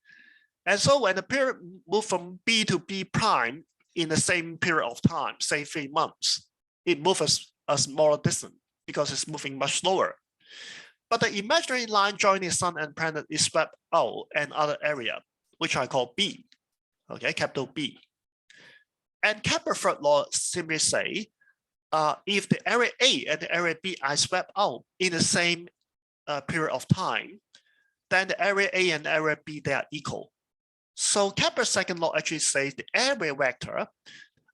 And so when the period moves from B to B prime in the same period of time, say 3 months, it moves a smaller distance because it's moving much slower. But the imaginary line joining sun and planet is swept out another area, which I call B, okay, capital B. And Kepler's third law simply say, if the area A and the area B are swept out in the same period of time, then the area A and the area B, they are equal. So Kepler's second law actually says the area vector,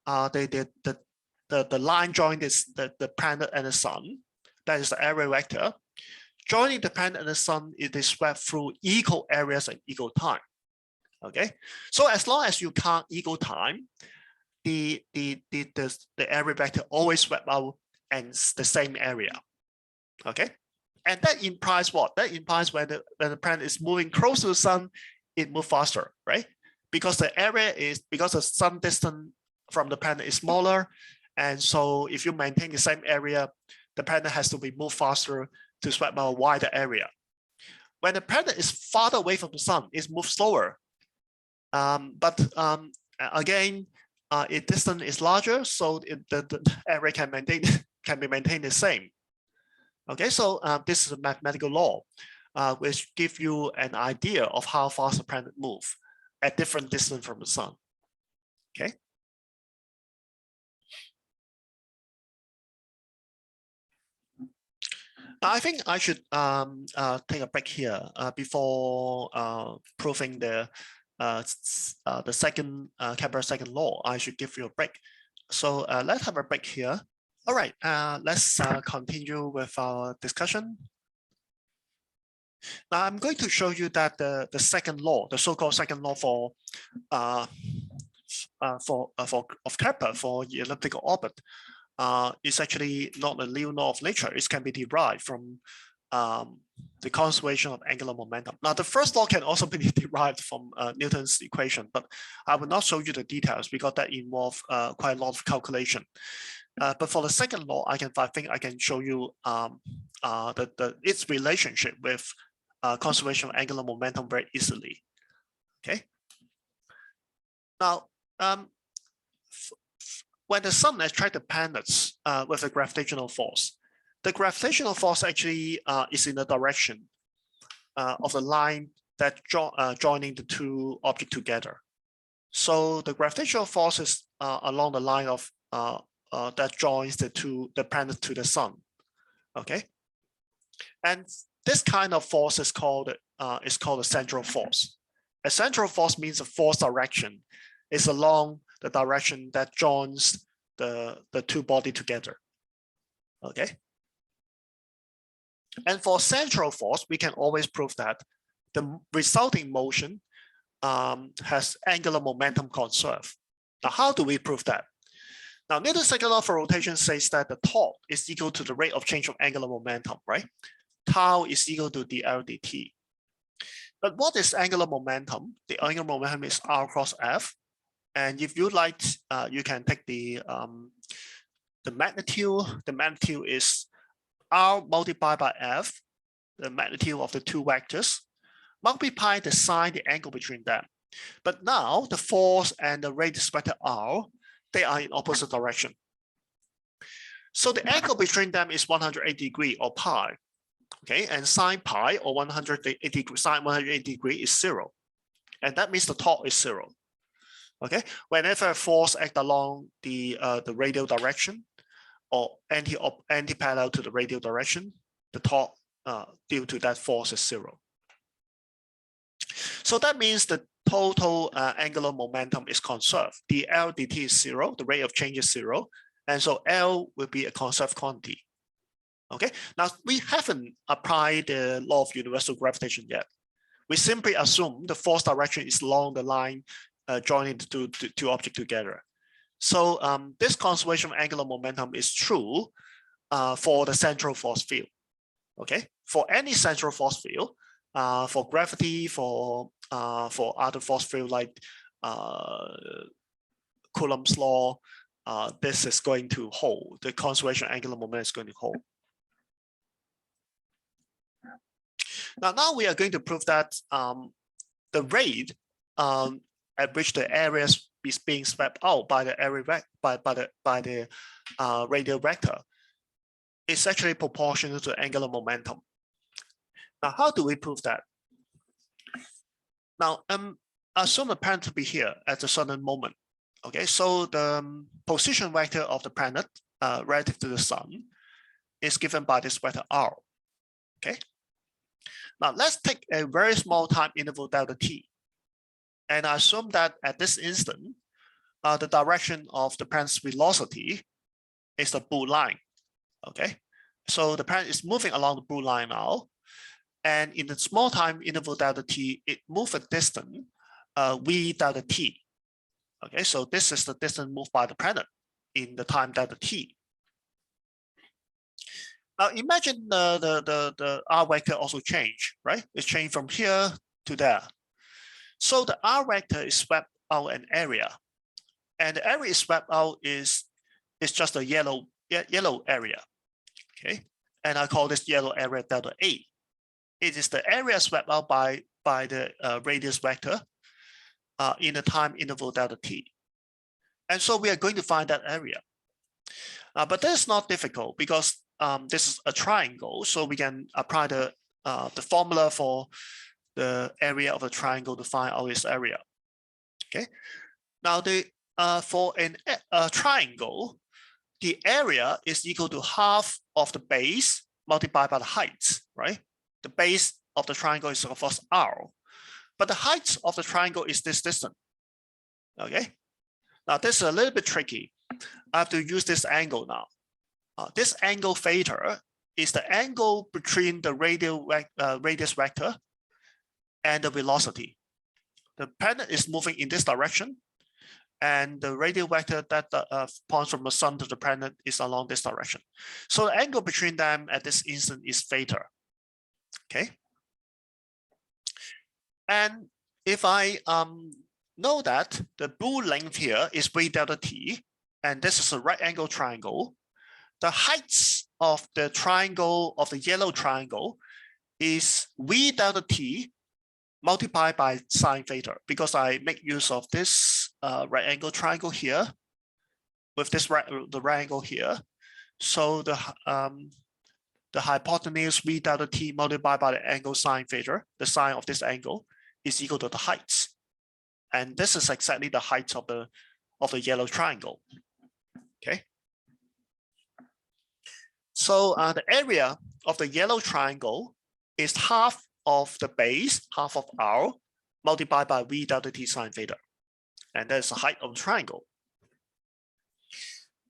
the line joining the planet and the sun, that is the area vector, joining the planet and the sun, it is swept through equal areas and equal time. Okay, so as long as you count equal time, the area vector always swept out and the same area. Okay, and that implies what? That implies when the planet is moving close to the sun, it moves faster, right? Because the sun distance from the planet is smaller, and so if you maintain the same area, the planet has to be moved faster to sweep out a wider area. When the planet is farther away from the sun, it moves slower. Again, its distance is larger, so the area can be maintained the same. Okay, so this is a mathematical law, which gives you an idea of how fast the planet moves at different distance from the sun. Okay. I think I should take a break here before proving the second Kepler's second law. I should give you a break. So let's have a break here. All right, let's continue with our discussion. Now I'm going to show you that the second law, the so-called second law of Kepler for the elliptical orbit, is actually not a new law of nature. It can be derived from the conservation of angular momentum. Now, the first law can also be derived from Newton's equation, but I will not show you the details because that involves quite a lot of calculation. But for the second law, I think I can show you its relationship with conservation of angular momentum very easily. Okay. Now, when the sun attracts the planets with a gravitational force, the gravitational force actually is in the direction of the line that joining the two objects together. So the gravitational force is along the line of that joins the planet to the sun. Okay, and This kind of force is called a central force. A central force means a force direction is along the direction that joins the two bodies together. Okay. And for central force, we can always prove that the resulting motion has angular momentum conserved. Now, how do we prove that? Now, Newton's second law of rotation says that the torque is equal to the rate of change of angular momentum, right? Tau is equal to dl dt. But what is angular momentum? The angular momentum is r cross f. And if you like, you can take the magnitude. The magnitude is r multiplied by f, the magnitude of the two vectors, multiply the sine, the angle between them. But now the force and the radius vector r, they are in opposite direction. So the angle between them is 180 degrees or pi. Okay, and sine pi or 180 degrees, sine 180 degrees is 0. And that means the torque is 0. Okay, whenever a force acts along the radial direction or anti-parallel to the radial direction, the torque due to that force is 0. So that means the total angular momentum is conserved. The L dt is 0, the rate of change is 0, and so L will be a conserved quantity. Okay, now we haven't applied the law of universal gravitation yet. We simply assume the force direction is along the line joining the two objects together. So this conservation of angular momentum is true for the central force field. Okay, for any central force field, for gravity, for other force field like Coulomb's law, this is going to hold. The conservation of angular momentum is going to hold. Now we are going to prove that the rate at which the area is being swept out by the area by the radial vector is actually proportional to angular momentum. Now, how do we prove that? Now, assume a planet to be here at a certain moment. Okay, so the position vector of the planet relative to the sun is given by this vector r. Okay. Now let's take a very small time interval delta t, and I assume that at this instant, the direction of the planet's velocity is the blue line. Okay, so the planet is moving along the blue line now, and in the small time interval delta t, it moves a distance v delta t. Okay, so this is the distance moved by the planet in the time delta t. Now imagine the r vector also change, right? It's changed from here to there. So the r vector is swept out an area, and the area swept out is just a yellow area. Okay, and I call this yellow area delta A. It is the area swept out by the radius vector in the time interval delta t. And so we are going to find that area. But that's not difficult because this is a triangle, so we can apply the formula for the area of a triangle to find out its area. Okay. Now for a triangle, the area is equal to half of the base multiplied by the height, right? The base of the triangle is of course r, but the height of the triangle is this distance. Okay. Now this is a little bit tricky. I have to use this angle now. This angle theta is the angle between the radius vector and the velocity. The planet is moving in this direction, and the radial vector that points from the sun to the planet is along this direction. So the angle between them at this instant is theta. Okay. And if I know that the blue length here is v delta t, and this is a right angle triangle, the height of the triangle, of the yellow triangle, is v delta t multiplied by sine theta, because I make use of this right angle triangle here with this the right angle here. So the hypotenuse v delta t multiplied by the angle sine theta, the sine of this angle, is equal to the height. And this is exactly the height of the yellow triangle. Okay. So the area of the yellow triangle is half of the base, half of r, multiplied by v delta t sine theta. And that's the height of the triangle.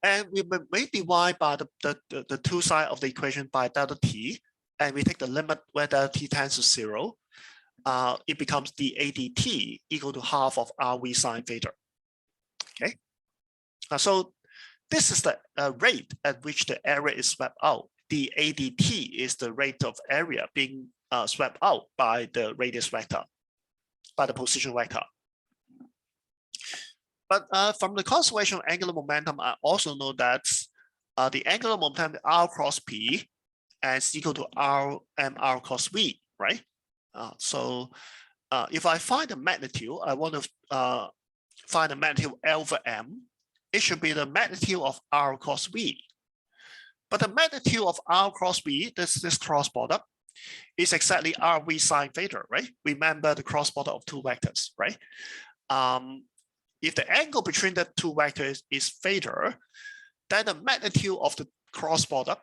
And we may divide by the two sides of the equation by delta t, and we take the limit where delta t tends to 0. It becomes dA dt equal to half of rv sine theta. Okay. So this is the rate at which the area is swept out. The dA/dt is the rate of area being swept out by the radius vector, by the position vector. But from the conservation of angular momentum, I also know that the angular momentum r cross p is equal to r mr cos v, right? So if I find the magnitude, I want to find the magnitude L over m. It should be the magnitude of r cross v. But the magnitude of r cross v, this cross product, is exactly rv sine theta, right? Remember the cross product of two vectors, right? If the angle between the two vectors is theta, then the magnitude of the cross product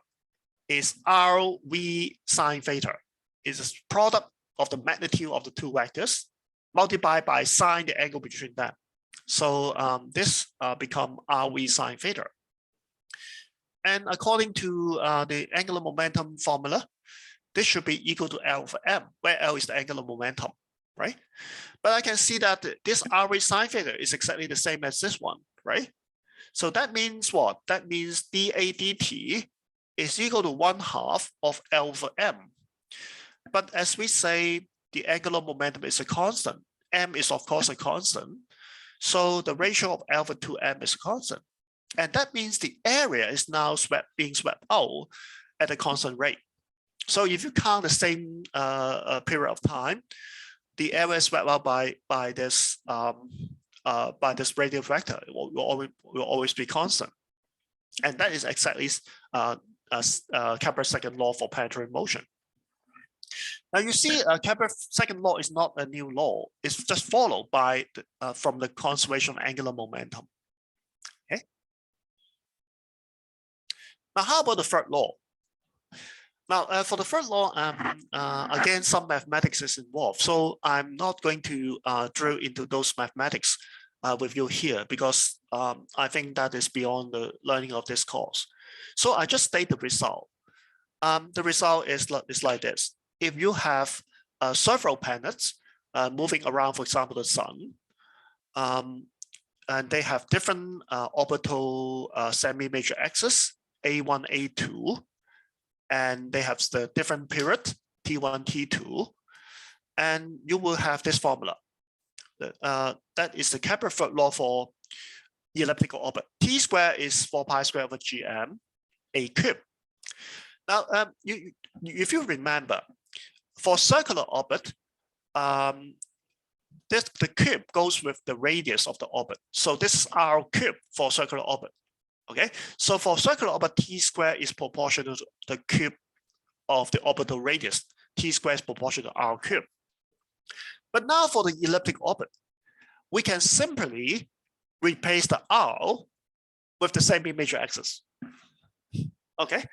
is rv sine theta. It's a product of the magnitude of the two vectors multiplied by sine the angle between them. So this become rv sine theta. And according to the angular momentum formula, this should be equal to L over m, where L is the angular momentum, right? But I can see that this rv sine theta is exactly the same as this one, right? So that means what? That means dA dt is equal to 1/2 of L over m. But as we say, the angular momentum is a constant. M is of course a constant. So the ratio of alpha to m is constant. And that means the area is now being swept out at a constant rate. So if you count the same period of time, the area is swept out by this radial vector. It will always be constant. And that is exactly Kepler's second law for planetary motion. Now you see, Kepler's second law is not a new law. It's just followed by from the conservation of angular momentum. Okay. Now, how about the third law? Now, for the third law, again, some mathematics is involved. So I'm not going to drill into those mathematics with you here because I think that is beyond the learning of this course. So I just state the result. The result is like this. If you have several planets moving around, for example, the sun, and they have different orbital semi-major axes, A1, A2, and they have the different period, T1, T2, and you will have this formula. That is the Kepler third law for elliptical orbit. T squared is 4 pi squared over GM, A cube. Now, if you remember, for circular orbit, the cube goes with the radius of the orbit. So this is R cube for circular orbit. Okay, so for circular orbit, T squared is proportional to the cube of the orbital radius. T squared is proportional to R cube. But now for the elliptic orbit, we can simply replace the R with the semi-major axis. Okay,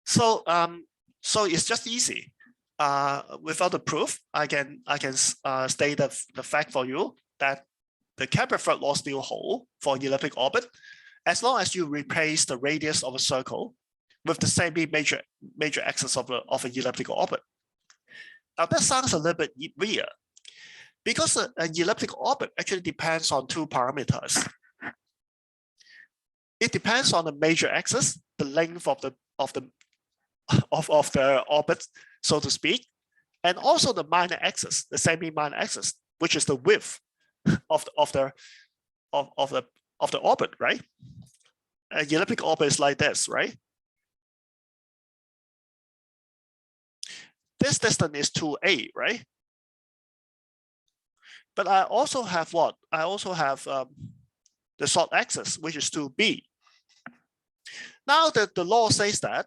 so it's just easy. Without the proof, I can state the fact for you that the Kepler third law still hold for elliptic orbit, as long as you replace the radius of a circle with the semi-major axis of an elliptical orbit. Now that sounds a little bit weird, because an elliptic orbit actually depends on two parameters. It depends on the major axis, the length of the orbit, so to speak, and also the minor axis, the semi-minor axis, which is the width of the orbit, right? An elliptic orbit is like this, right? This distance is 2a, right? But I also have what? I also have the short axis, which is 2b. Now the law says that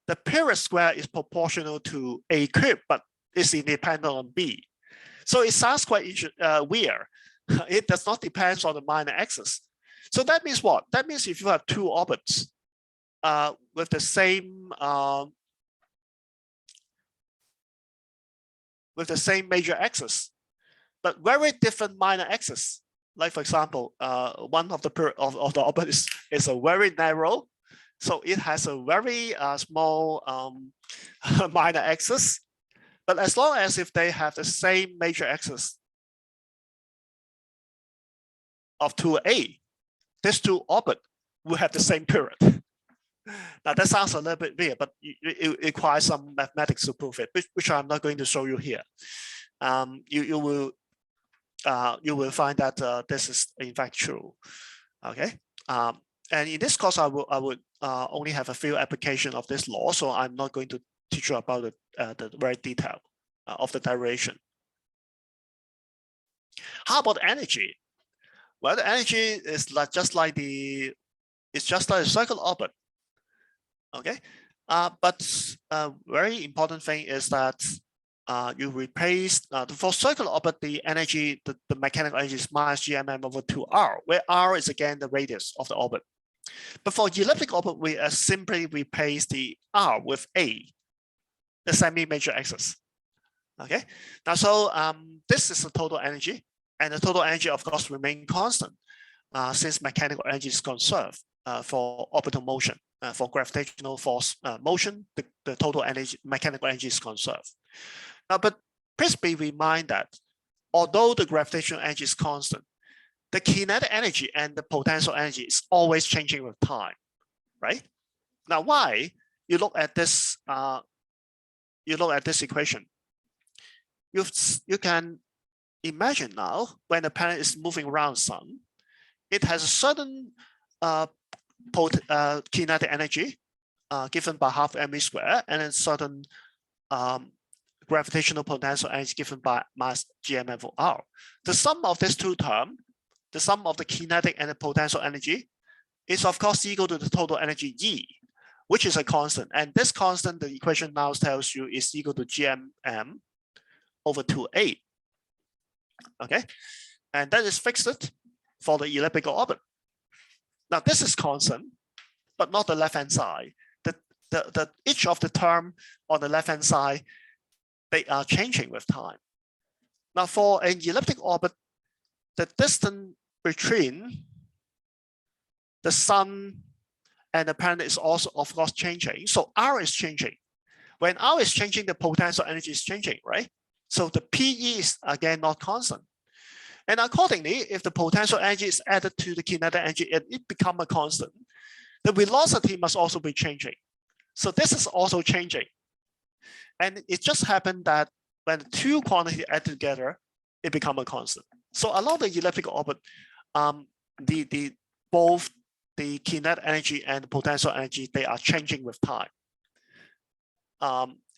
the period square is proportional to a cube, but is independent on b. So it sounds quite weird. It does not depend on the minor axis. So that means what? That means if you have two orbits with the same with the same major axis, but very different minor axis. Like for example, one of the orbit is a very narrow, so it has a very small minor axis. But as long as if they have the same major axis of 2A, these two orbits will have the same period. Now that sounds a little bit weird, but it requires some mathematics to prove it, which I'm not going to show you here. You will find that this is in fact true. Okay, and in this course, I would only have a few applications of this law, so I'm not going to teach you about the very detail of the derivation. How about energy? Well, the energy is just like a circle orbit. Okay, but very important thing is that you replace for circular orbit, the energy, the mechanical energy is minus GMM over 2R, where R is again the radius of the orbit. But for elliptic orbit, we simply replace the R with A, the semi-major axis. Okay, now so this is the total energy, and the total energy of course remain constant since mechanical energy is conserved for orbital motion. For gravitational force motion, the total energy, mechanical energy is conserved. Now, but please be reminded that although the gravitational energy is constant, the kinetic energy and the potential energy is always changing with time, right? Now, why? You look at this. You look at this equation. You can imagine now when the planet is moving around the sun, it has a certain kinetic energy given by half mv squared, and then certain gravitational potential energy given by mass gm over r. The sum of these two terms, the sum of the kinetic and the potential energy, is of course equal to the total energy E, which is a constant. And this constant, the equation now tells you, is equal to gm over 2a. Okay, and that is fixed for the elliptical orbit. Now this is constant, but not the left-hand side. Each of the term on the left-hand side, they are changing with time. Now for an elliptic orbit, the distance between the sun and the planet is also of course changing. So R is changing. When R is changing, the potential energy is changing, right? So the PE is again not constant. And accordingly, if the potential energy is added to the kinetic energy, it becomes a constant. The velocity must also be changing. So this is also changing. And it just happened that when the two quantities add together, it becomes a constant. So along the elliptical orbit, both the kinetic energy and the potential energy, they are changing with time.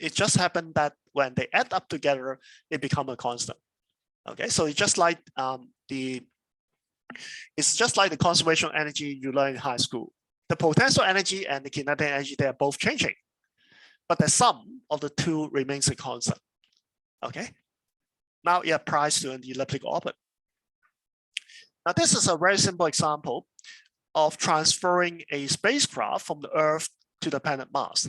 It just happened that when they add up together, it becomes a constant. Okay, so it's just like the conservation energy you learn in high school. The potential energy and the kinetic energy, they are both changing, but the sum of the two remains a constant. Okay, now it applies to an elliptic orbit. Now this is a very simple example of transferring a spacecraft from the Earth to the planet Mars.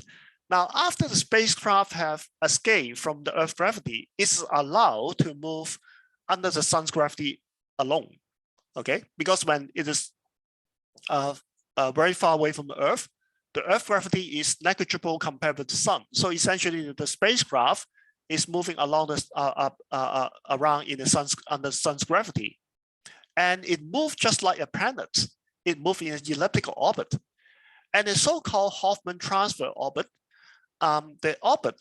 Now, after the spacecraft have escaped from the Earth's gravity, it's allowed to move under the sun's gravity alone. Okay, because when it is very far away from the Earth gravity is negligible compared with the sun. So essentially, the spacecraft is moving along the around in the sun's under the sun's gravity, and it moves just like a planet. It moves in an elliptical orbit, and the so-called Hoffman transfer orbit. The orbit,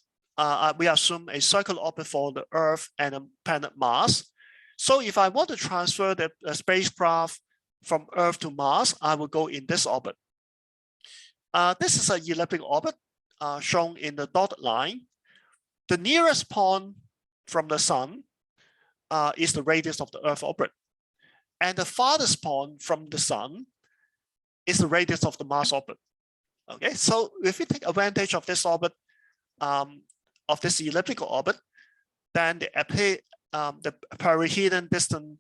we assume a circular orbit for the Earth and the planet Mars. So if I want to transfer the spacecraft from Earth to Mars, I will go in this orbit. This is an elliptic orbit shown in the dotted line. The nearest point from the sun is the radius of the Earth orbit. And the farthest point from the sun is the radius of the Mars orbit. Okay, so if we take advantage of this orbit, of this elliptical orbit, then the perihelion distance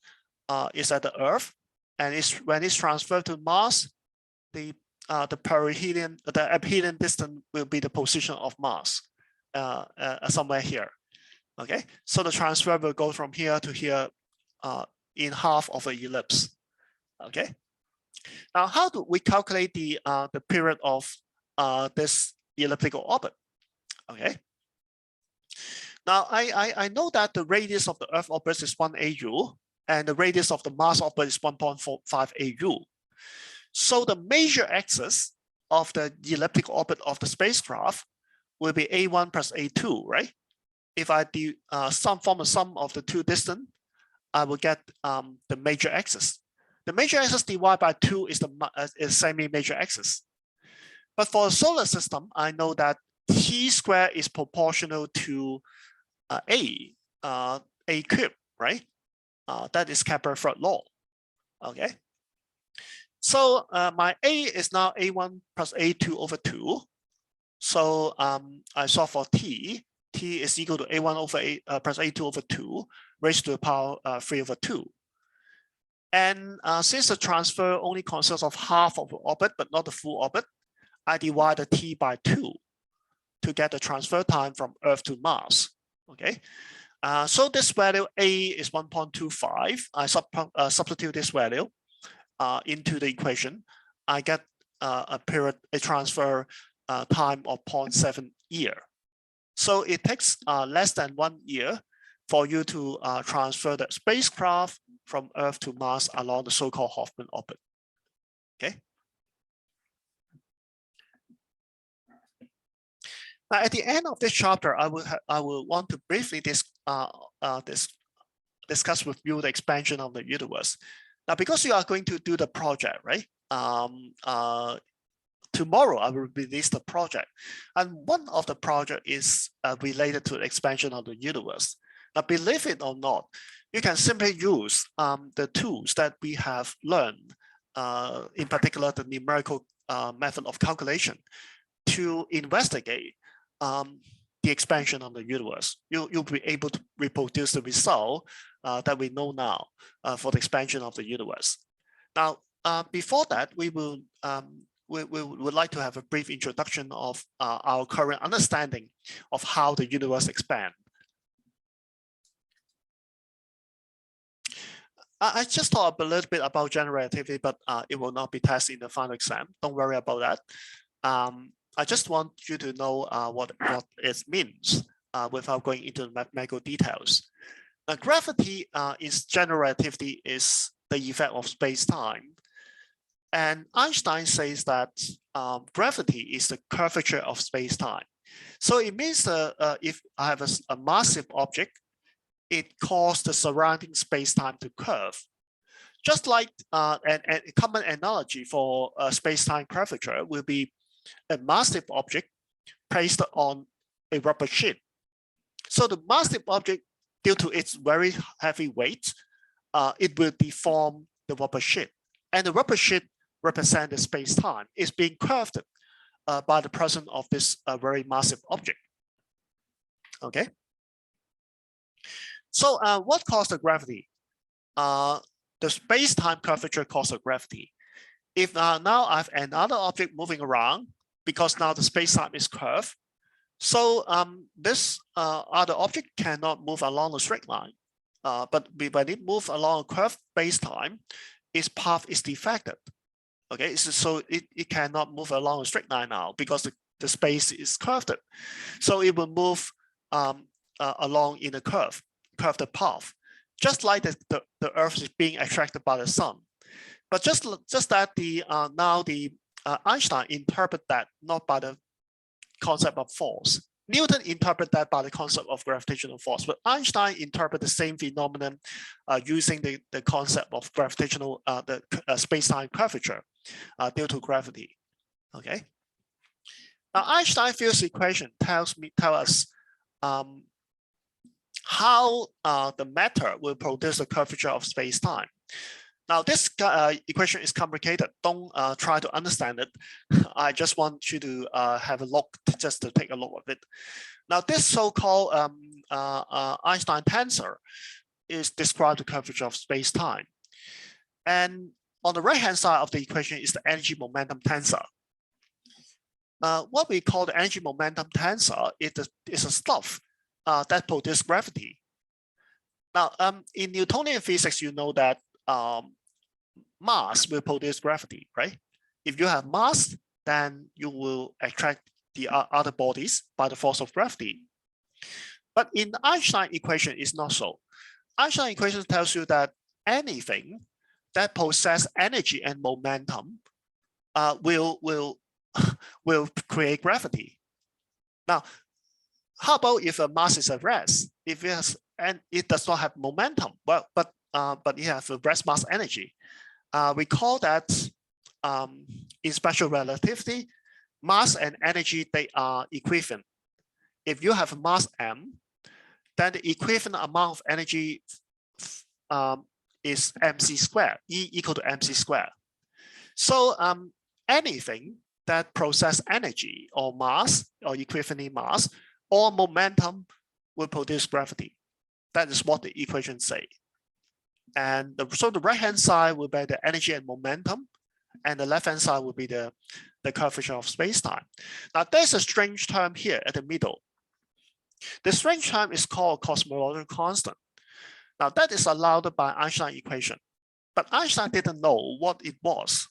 is at the Earth, and when it's transferred to Mars, the aphelion distance will be the position of Mars somewhere here. Okay, so the transfer will go from here to here in half of an ellipse. Okay, now how do we calculate the period of this elliptical orbit? Okay, now I know that the radius of the Earth orbit is 1 AU and the radius of the Mars orbit is 1.45 AU. So the major axis of the elliptical orbit of the spacecraft will be A1 plus A2, right? If I do form a sum of the two distance, I will get the major axis. The major axis divided by 2 is the semi-major axis. But for a solar system, I know that T squared is proportional to A cubed, right? That is Kepler third law. Okay. So my A is now A1 plus A2 over 2. So I solve for T. T is equal to A1 over A plus A2 over 2 raised to the power 3 over 2. And since the transfer only consists of half of the orbit, but not the full orbit, I divide the T by 2 to get the transfer time from Earth to Mars. Okay. So this value A is 1.25. I substitute this value into the equation. I get a transfer time of 0.7 year. So it takes less than 1 year for you to transfer the spacecraft from Earth to Mars along the so-called Hoffman orbit. Okay. Now, at the end of this chapter, I will want to briefly discuss with you the expansion of the universe. Now, because you are going to do the project, right? Tomorrow I will release the project, and one of the project is related to the expansion of the universe. Now, believe it or not, you can simply use the tools that we have learned, in particular the numerical method of calculation, to investigate the expansion of the universe. You'll be able to reproduce the result that we know now for the expansion of the universe. Now, before that, we would like to have a brief introduction of our current understanding of how the universe expands. I just talked a little bit about general relativity, but it will not be tested in the final exam. Don't worry about that. I just want you to know what it means without going into the mathematical details. Gravity is general relativity is the effect of space-time. And Einstein says that gravity is the curvature of space-time. So it means if I have a massive object, it causes the surrounding space-time to curve. Just like a common analogy for space-time curvature will be a massive object placed on a rubber sheet. So the massive object, due to its very heavy weight, it will deform the rubber sheet. And the rubber sheet represents the space-time. It's being curved by the presence of this very massive object. Okay. So what caused the gravity? The space-time curvature caused the gravity. If now I have another object moving around, because now the space-time is curved, so this other object cannot move along a straight line. But when it moves along a curved space-time, its path is deflected. Okay, so it cannot move along a straight line now because the space is curved. So it will move along in a curved path, just like the Earth is being attracted by the sun. But just that now Einstein interpret that not by the concept of force. Newton interpreted that by the concept of gravitational force, but Einstein interpreted the same phenomenon using the concept of gravitational space-time curvature due to gravity. Okay. Now Einstein's field equation tells us how the matter will produce the curvature of space-time. Now this equation is complicated. Don't try to understand it. I just want you to have a look, just to take a look of it. Now this so-called Einstein tensor is described the curvature of space-time. And on the right-hand side of the equation is the energy momentum tensor. What we call the energy momentum tensor is a stuff that produce gravity. Now, in Newtonian physics, you know that mass will produce gravity, right? If you have mass, then you will attract the other bodies by the force of gravity. But in the Einstein equation, it's not so. Einstein equation tells you that anything that possesses energy and momentum will create gravity. Now, how about if a mass is at rest? If it has and it does not have momentum, but it has a rest mass energy. We call that in special relativity, mass and energy, they are equivalent. If you have mass m, then the equivalent amount of energy is mc squared, E equal to mc squared. So anything that possesses energy or mass or equivalent mass or momentum will produce gravity. That is what the equations say. And so the right-hand side will be the energy and momentum, and the left-hand side will be the coefficient of space-time. Now, there's a strange term here at the middle. The strange term is called cosmological constant. Now, that is allowed by Einstein equation, but Einstein didn't know what it was.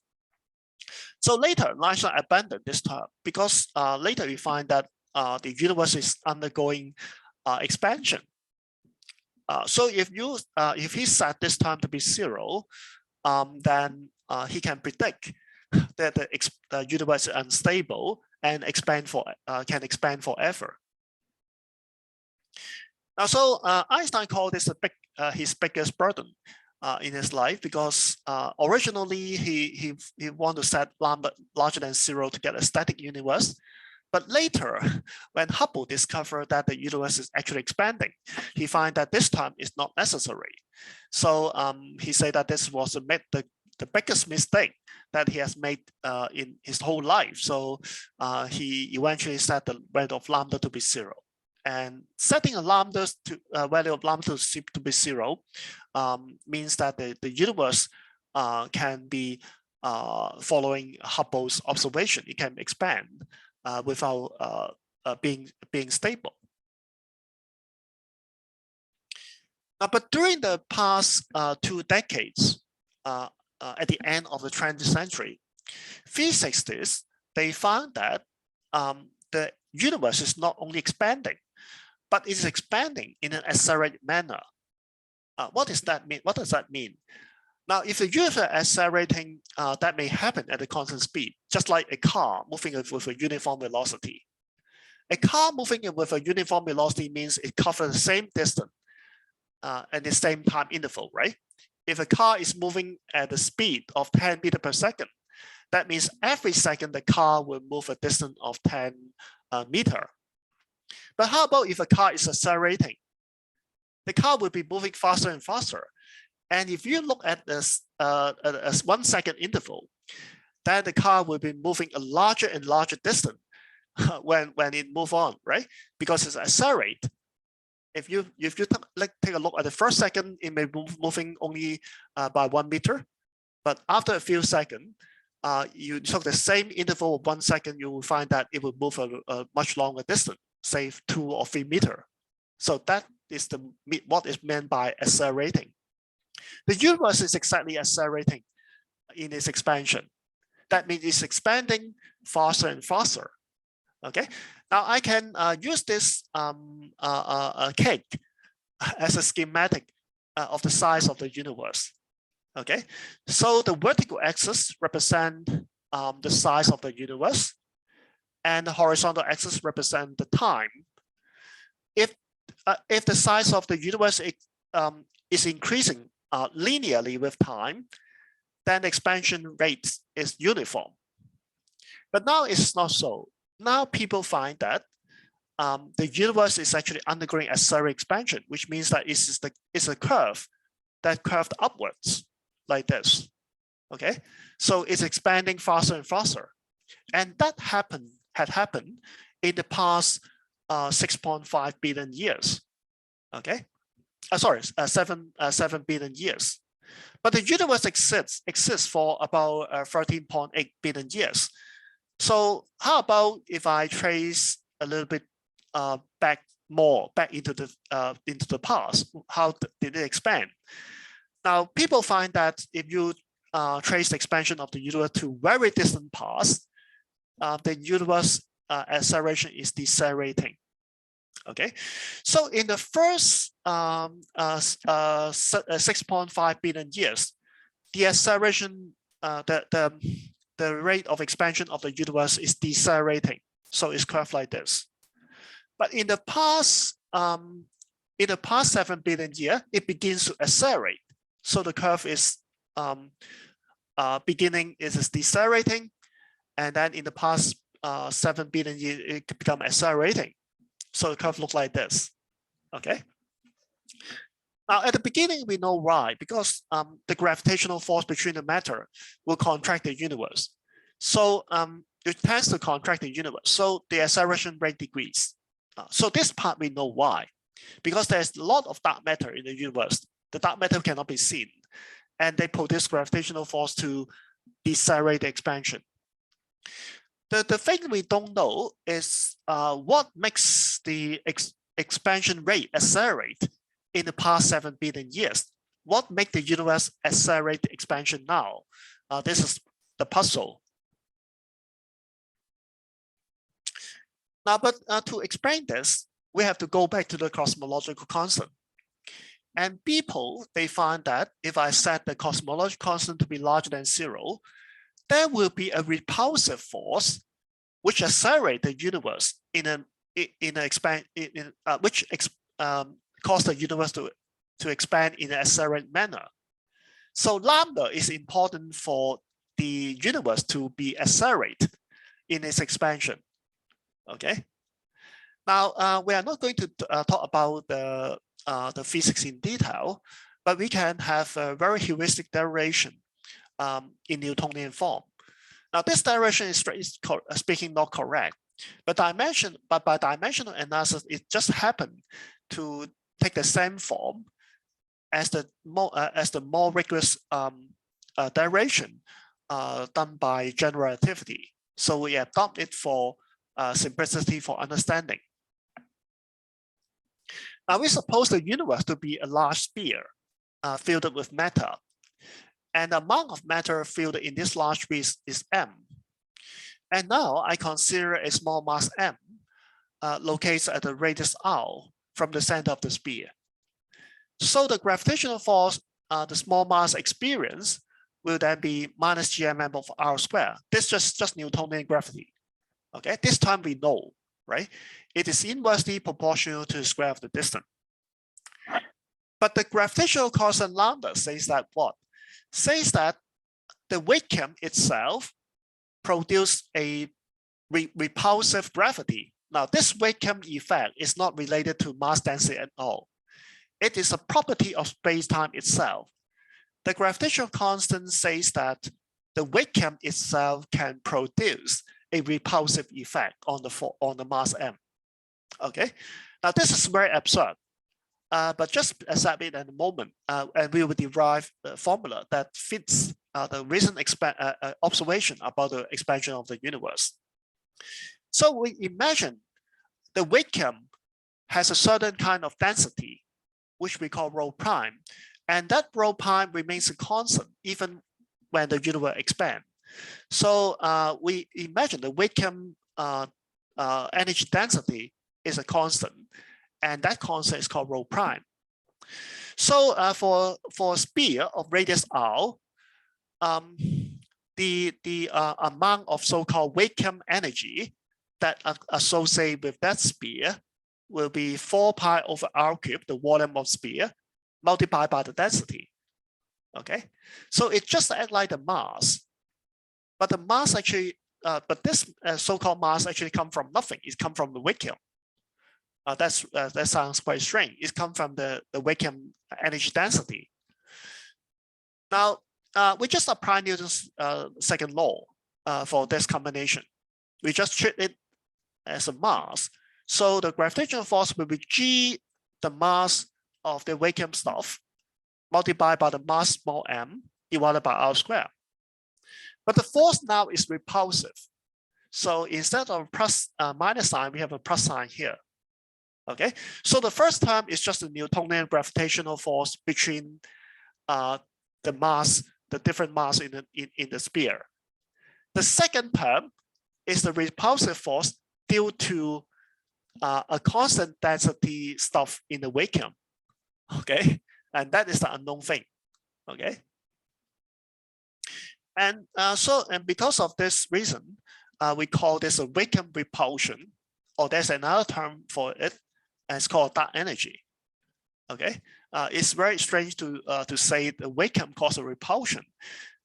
So later, Einstein abandoned this term because later we find that the universe is undergoing expansion. So if he set this term to be 0, then he can predict that the universe is unstable and can expand forever. Now, so Einstein called this his biggest burden in his life because originally he wanted to set lambda larger than 0 to get a static universe. But later, when Hubble discovered that the universe is actually expanding, he found that this time is not necessary. So he said that this was the biggest mistake that he has made in his whole life. So he eventually set the value of lambda to be 0. And setting a lambda value of lambda to be 0 means that the universe can be following Hubble's observation. It can expand without being stable. But during the past 2 decades, at the end of the 20th century, physicists, they found that the universe is not only expanding, but it is expanding in an accelerated manner. What does that mean? What does that mean? Now, if the universe is accelerating, that may happen at a constant speed, just like a car moving with a uniform velocity. A car moving with a uniform velocity means it covers the same distance at the same time interval, right? If a car is moving at the speed of 10 meters per second, that means every second the car will move a distance of 10 meters. But how about if a car is accelerating? The car will be moving faster and faster. And if you look at this as 1 second interval, then the car will be moving a larger and larger distance when it moves on, right? Because it's accelerate. If you take a look at the first second, it may be moving only by 1 meter, but after a few seconds, you took the same interval of 1 second, you will find that it will move a much longer distance, say 2 or 3 meters. So that is what is meant by accelerating. The universe is exactly accelerating in its expansion. That means it's expanding faster and faster. Okay. Now I can use this cake as a schematic of the size of the universe. Okay. So the vertical axis represents the size of the universe, and the horizontal axis represents the time. If the size of the universe is increasing linearly with time, then the expansion rate is uniform. But now it's not so. Now people find that the universe is actually undergoing accelerated expansion, which means that it's a curve that curved upwards like this. Okay, so it's expanding faster and faster, and that had happened in the past 6.5 billion years. Okay. Sorry, 7 billion years. But the universe exists for about 13.8 billion years. So how about if I trace a little bit back more back into the past. How did it expand? Now, people find that if you trace the expansion of the universe to very distant past, the universe acceleration is decelerating. Okay, so in the first 6.5 billion years, the acceleration, the rate of expansion of the universe is decelerating. So it's curved like this. But in the past 7 billion years, it begins to accelerate. So the curve is beginning is decelerating, and then in the past 7 billion years, it becomes accelerating. So the curve looks like this. Okay. Now at the beginning, we know why, because the gravitational force between the matter will contract the universe. So it tends to contract the universe. So the acceleration rate decreases. So this part we know why, because there's a lot of dark matter in the universe. The dark matter cannot be seen, and they produce gravitational force to decelerate the expansion. The thing we don't know is what makes the expansion rate accelerate in the past 7 billion years. What makes the universe accelerate the expansion now? This is the puzzle. Now, but to explain this, we have to go back to the cosmological constant. And people, they find that if I set the cosmological constant to be larger than 0, there will be a repulsive force which accelerates the universe which cause the universe to expand in an accelerated manner. So lambda is important for the universe to be accelerated in its expansion. Okay. Now we are not going to talk about the physics in detail, but we can have a very heuristic derivation in Newtonian form. Now this derivation is speaking not correct, but by dimensional analysis, it just happened to take the same form as the more rigorous derivation done by general relativity. So we adopt it for simplicity for understanding. Now we suppose the universe to be a large sphere filled with matter, and the amount of matter filled in this large sphere is m. And now I consider a small mass m located at the radius r from the center of the sphere. So the gravitational force the small mass experience will then be minus gmm of r squared. This is just Newtonian gravity. Okay, this time we know, right? It is inversely proportional to the square of the distance. But the gravitational constant lambda says that what? Says that the vacuum itself produces a repulsive gravity. Now, this vacuum effect is not related to mass density at all. It is a property of space-time itself. The gravitational constant says that the vacuum itself can produce a repulsive effect on the mass m. Okay, now this is very absurd, but just accept it at the moment, and we will derive the formula that fits the recent observation about the expansion of the universe. So we imagine the vacuum has a certain kind of density, which we call rho prime, and that rho prime remains a constant even when the universe expands. So we imagine the vacuum energy density is a constant, and that constant is called rho prime. So for a sphere of radius r, the amount of so-called vacuum energy that associated with that sphere will be 4 pi over r cubed, the volume of sphere, multiplied by the density. Okay, so it just acts like the mass, but the mass actually, but this so-called mass actually comes from nothing. It comes from the vacuum. That sounds quite strange. It comes from the vacuum energy density. Now, we just apply Newton's second law for this combination. We just treat it as a mass. So the gravitational force will be g, the mass of the vacuum stuff, multiplied by the mass small m divided by r squared. But the force now is repulsive. So instead of plus minus sign, we have a plus sign here. Okay, so the first term is just the Newtonian gravitational force between the mass, the different mass in the sphere. The second term is the repulsive force due to a constant density stuff in the vacuum. Okay, and that is the unknown thing. Okay, and because of this reason, we call this a vacuum repulsion, or there's another term for it, and it's called dark energy. Okay, it's very strange to say the vacuum causes a repulsion,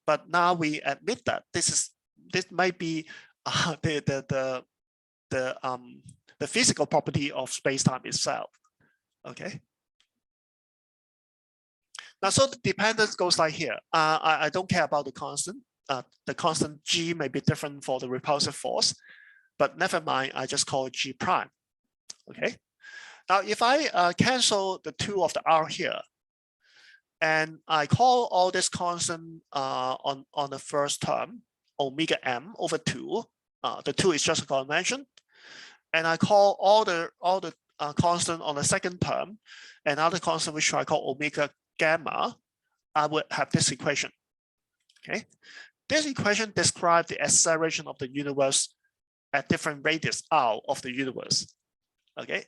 but now we admit that this might be the physical property of space-time itself. Okay. Now, so the dependence goes like here. I don't care about the constant. The constant G may be different for the repulsive force, but never mind, I just call it G prime. Okay. Now, if I cancel the 2 of the R here, and I call all this constant on the first term, omega m over 2. The 2 is just a convention, and I call all the constant on the second term, another constant which I call omega gamma. I would have this equation. Okay, this equation describes the acceleration of the universe at different radius r of the universe. Okay,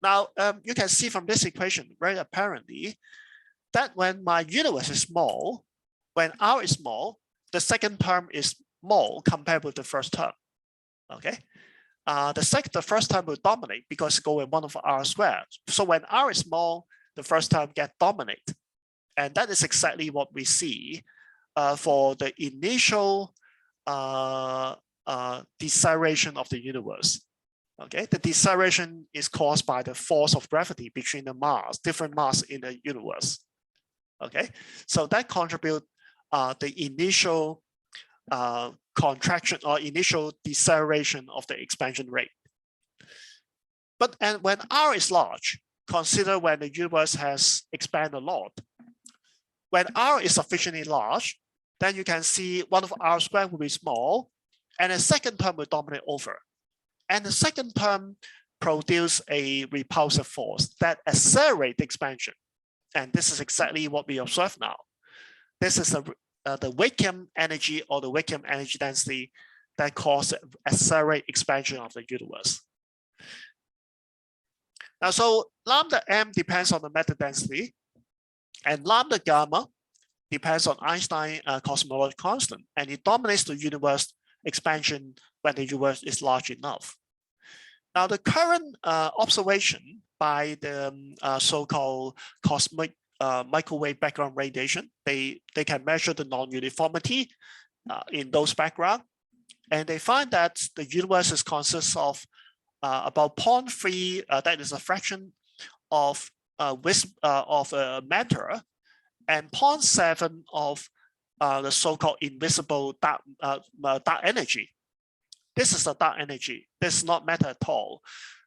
now you can see from this equation very apparently that when my universe is small, when r is small, the second term is small compared with the first term. Okay, the first term will dominate because it's going 1 over r squared. So when r is small, the first term gets dominate, and that is exactly what we see for the initial deceleration of the universe. Okay, the deceleration is caused by the force of gravity between the mass, different mass in the universe. Okay, so that contributes the initial contraction or initial deceleration of the expansion rate. But when r is large, consider when the universe has expanded a lot. When r is sufficiently large, then you can see 1 over r squared will be small, and the second term will dominate over. And the second term produces a repulsive force that accelerates the expansion. And this is exactly what we observe now. This is the vacuum energy or the vacuum energy density that causes accelerate expansion of the universe. Now, so lambda m depends on the matter density, and lambda gamma depends on Einstein cosmological constant, and it dominates the universe expansion when the universe is large enough. Now, the current observation by the so-called cosmic microwave background radiation, they can measure the non-uniformity in those background, and they find that the universe consists of about 0.3, that is a fraction of matter, and 0.7 of the so-called invisible dark energy. This is the dark energy. This is not matter at all.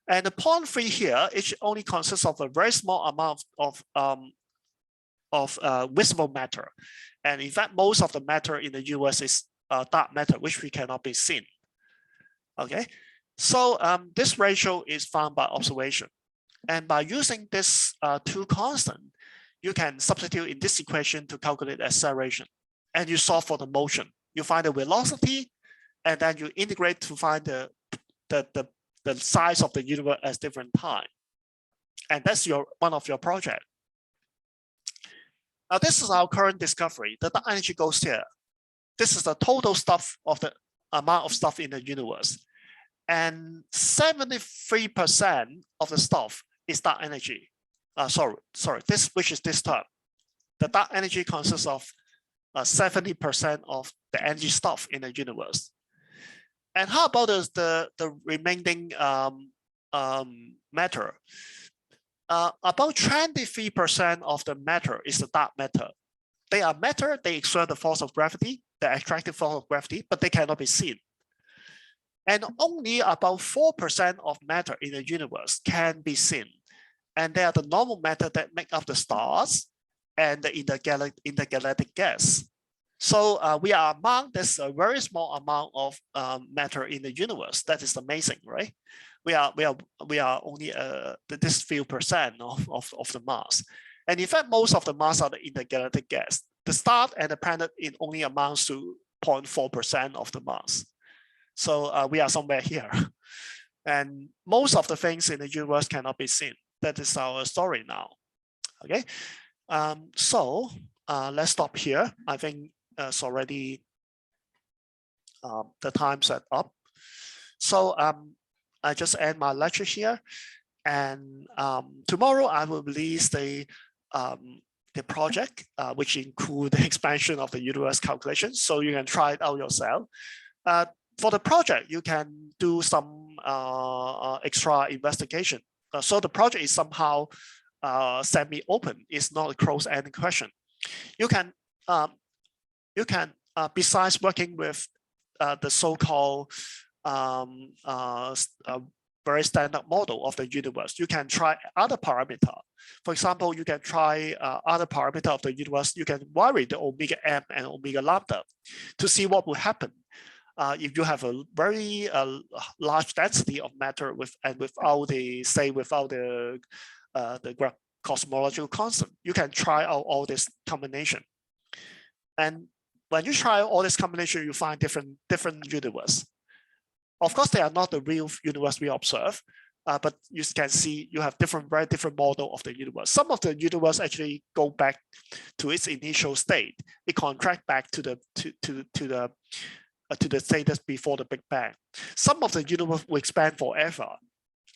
And the 0.3 here, it only consists of a very small amount of visible matter. And in fact, most of the matter in the universe is dark matter, which we cannot be seen. Okay, so this ratio is found by observation. And by using this 2 constant, you can substitute in this equation to calculate acceleration. And you solve for the motion. You find the velocity, and then you integrate to find the size of the universe at different time. And that's one of your project. Now, this is our current discovery. The dark energy goes here. This is the total stuff of the amount of stuff in the universe. And 73% of the stuff is dark energy. Which is this term. The dark energy consists of 70% of the energy stuff in the universe. And how about the remaining matter? About 23% of the matter is the dark matter. They are matter, they exert the force of gravity, the attractive force of gravity, but they cannot be seen. And only about 4% of matter in the universe can be seen. And they are the normal matter that make up the stars and the intergalactic gas. So we are among this very small amount of matter in the universe. That is amazing, right? We are only this few percent of the mass, and in fact, most of the mass are the intergalactic gas. The star and the planet it only amounts to 0.4% of the mass. So we are somewhere here, and most of the things in the universe cannot be seen. That is our story now. Okay, so let's stop here. I think it's already the time set up. So I just end my lecture here, and tomorrow I will release the project, which include the expansion of the universe calculation, so you can try it out yourself. For the project, you can do some extra investigation. So the project is somehow semi-open. It's not a closed-ended question. You can besides working with the so-called very standard model of the universe, you can try other parameter. For example, you can try other parameter of the universe. You can vary the omega m and omega lambda to see what will happen if you have a very large density of matter without the cosmological constant. You can try out all this combination, and when you try all this combination, you find different universe. Of course, they are not the real universe we observe, but you can see you have very different model of the universe. Some of the universe actually go back to its initial state. It contract back to the status before the Big Bang. Some of the universe will expand forever,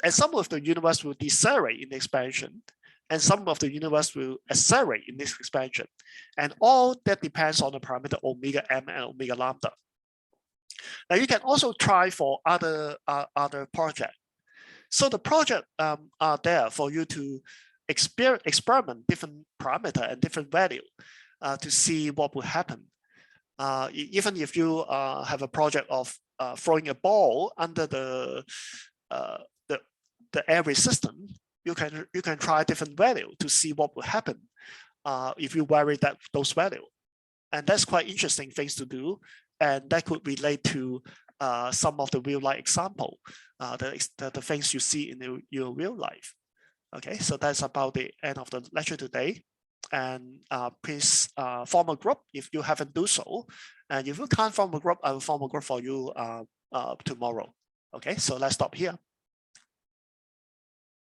and some of the universe will decelerate in the expansion, and some of the universe will accelerate in this expansion. And all that depends on the parameter omega m and omega lambda. Now you can also try for other projects. So the project are there for you to experiment different parameter and different value to see what will happen. Even if you have a project of throwing a ball under the air resistance, you can try different value to see what will happen if you vary those value, and that's quite interesting things to do, and that could relate to some of the real life example, the things you see in your real life. Okay, so that's about the end of the lecture today. And please form a group if you haven't do so. And if you can't form a group, I will form a group for you tomorrow. Okay, so let's stop here.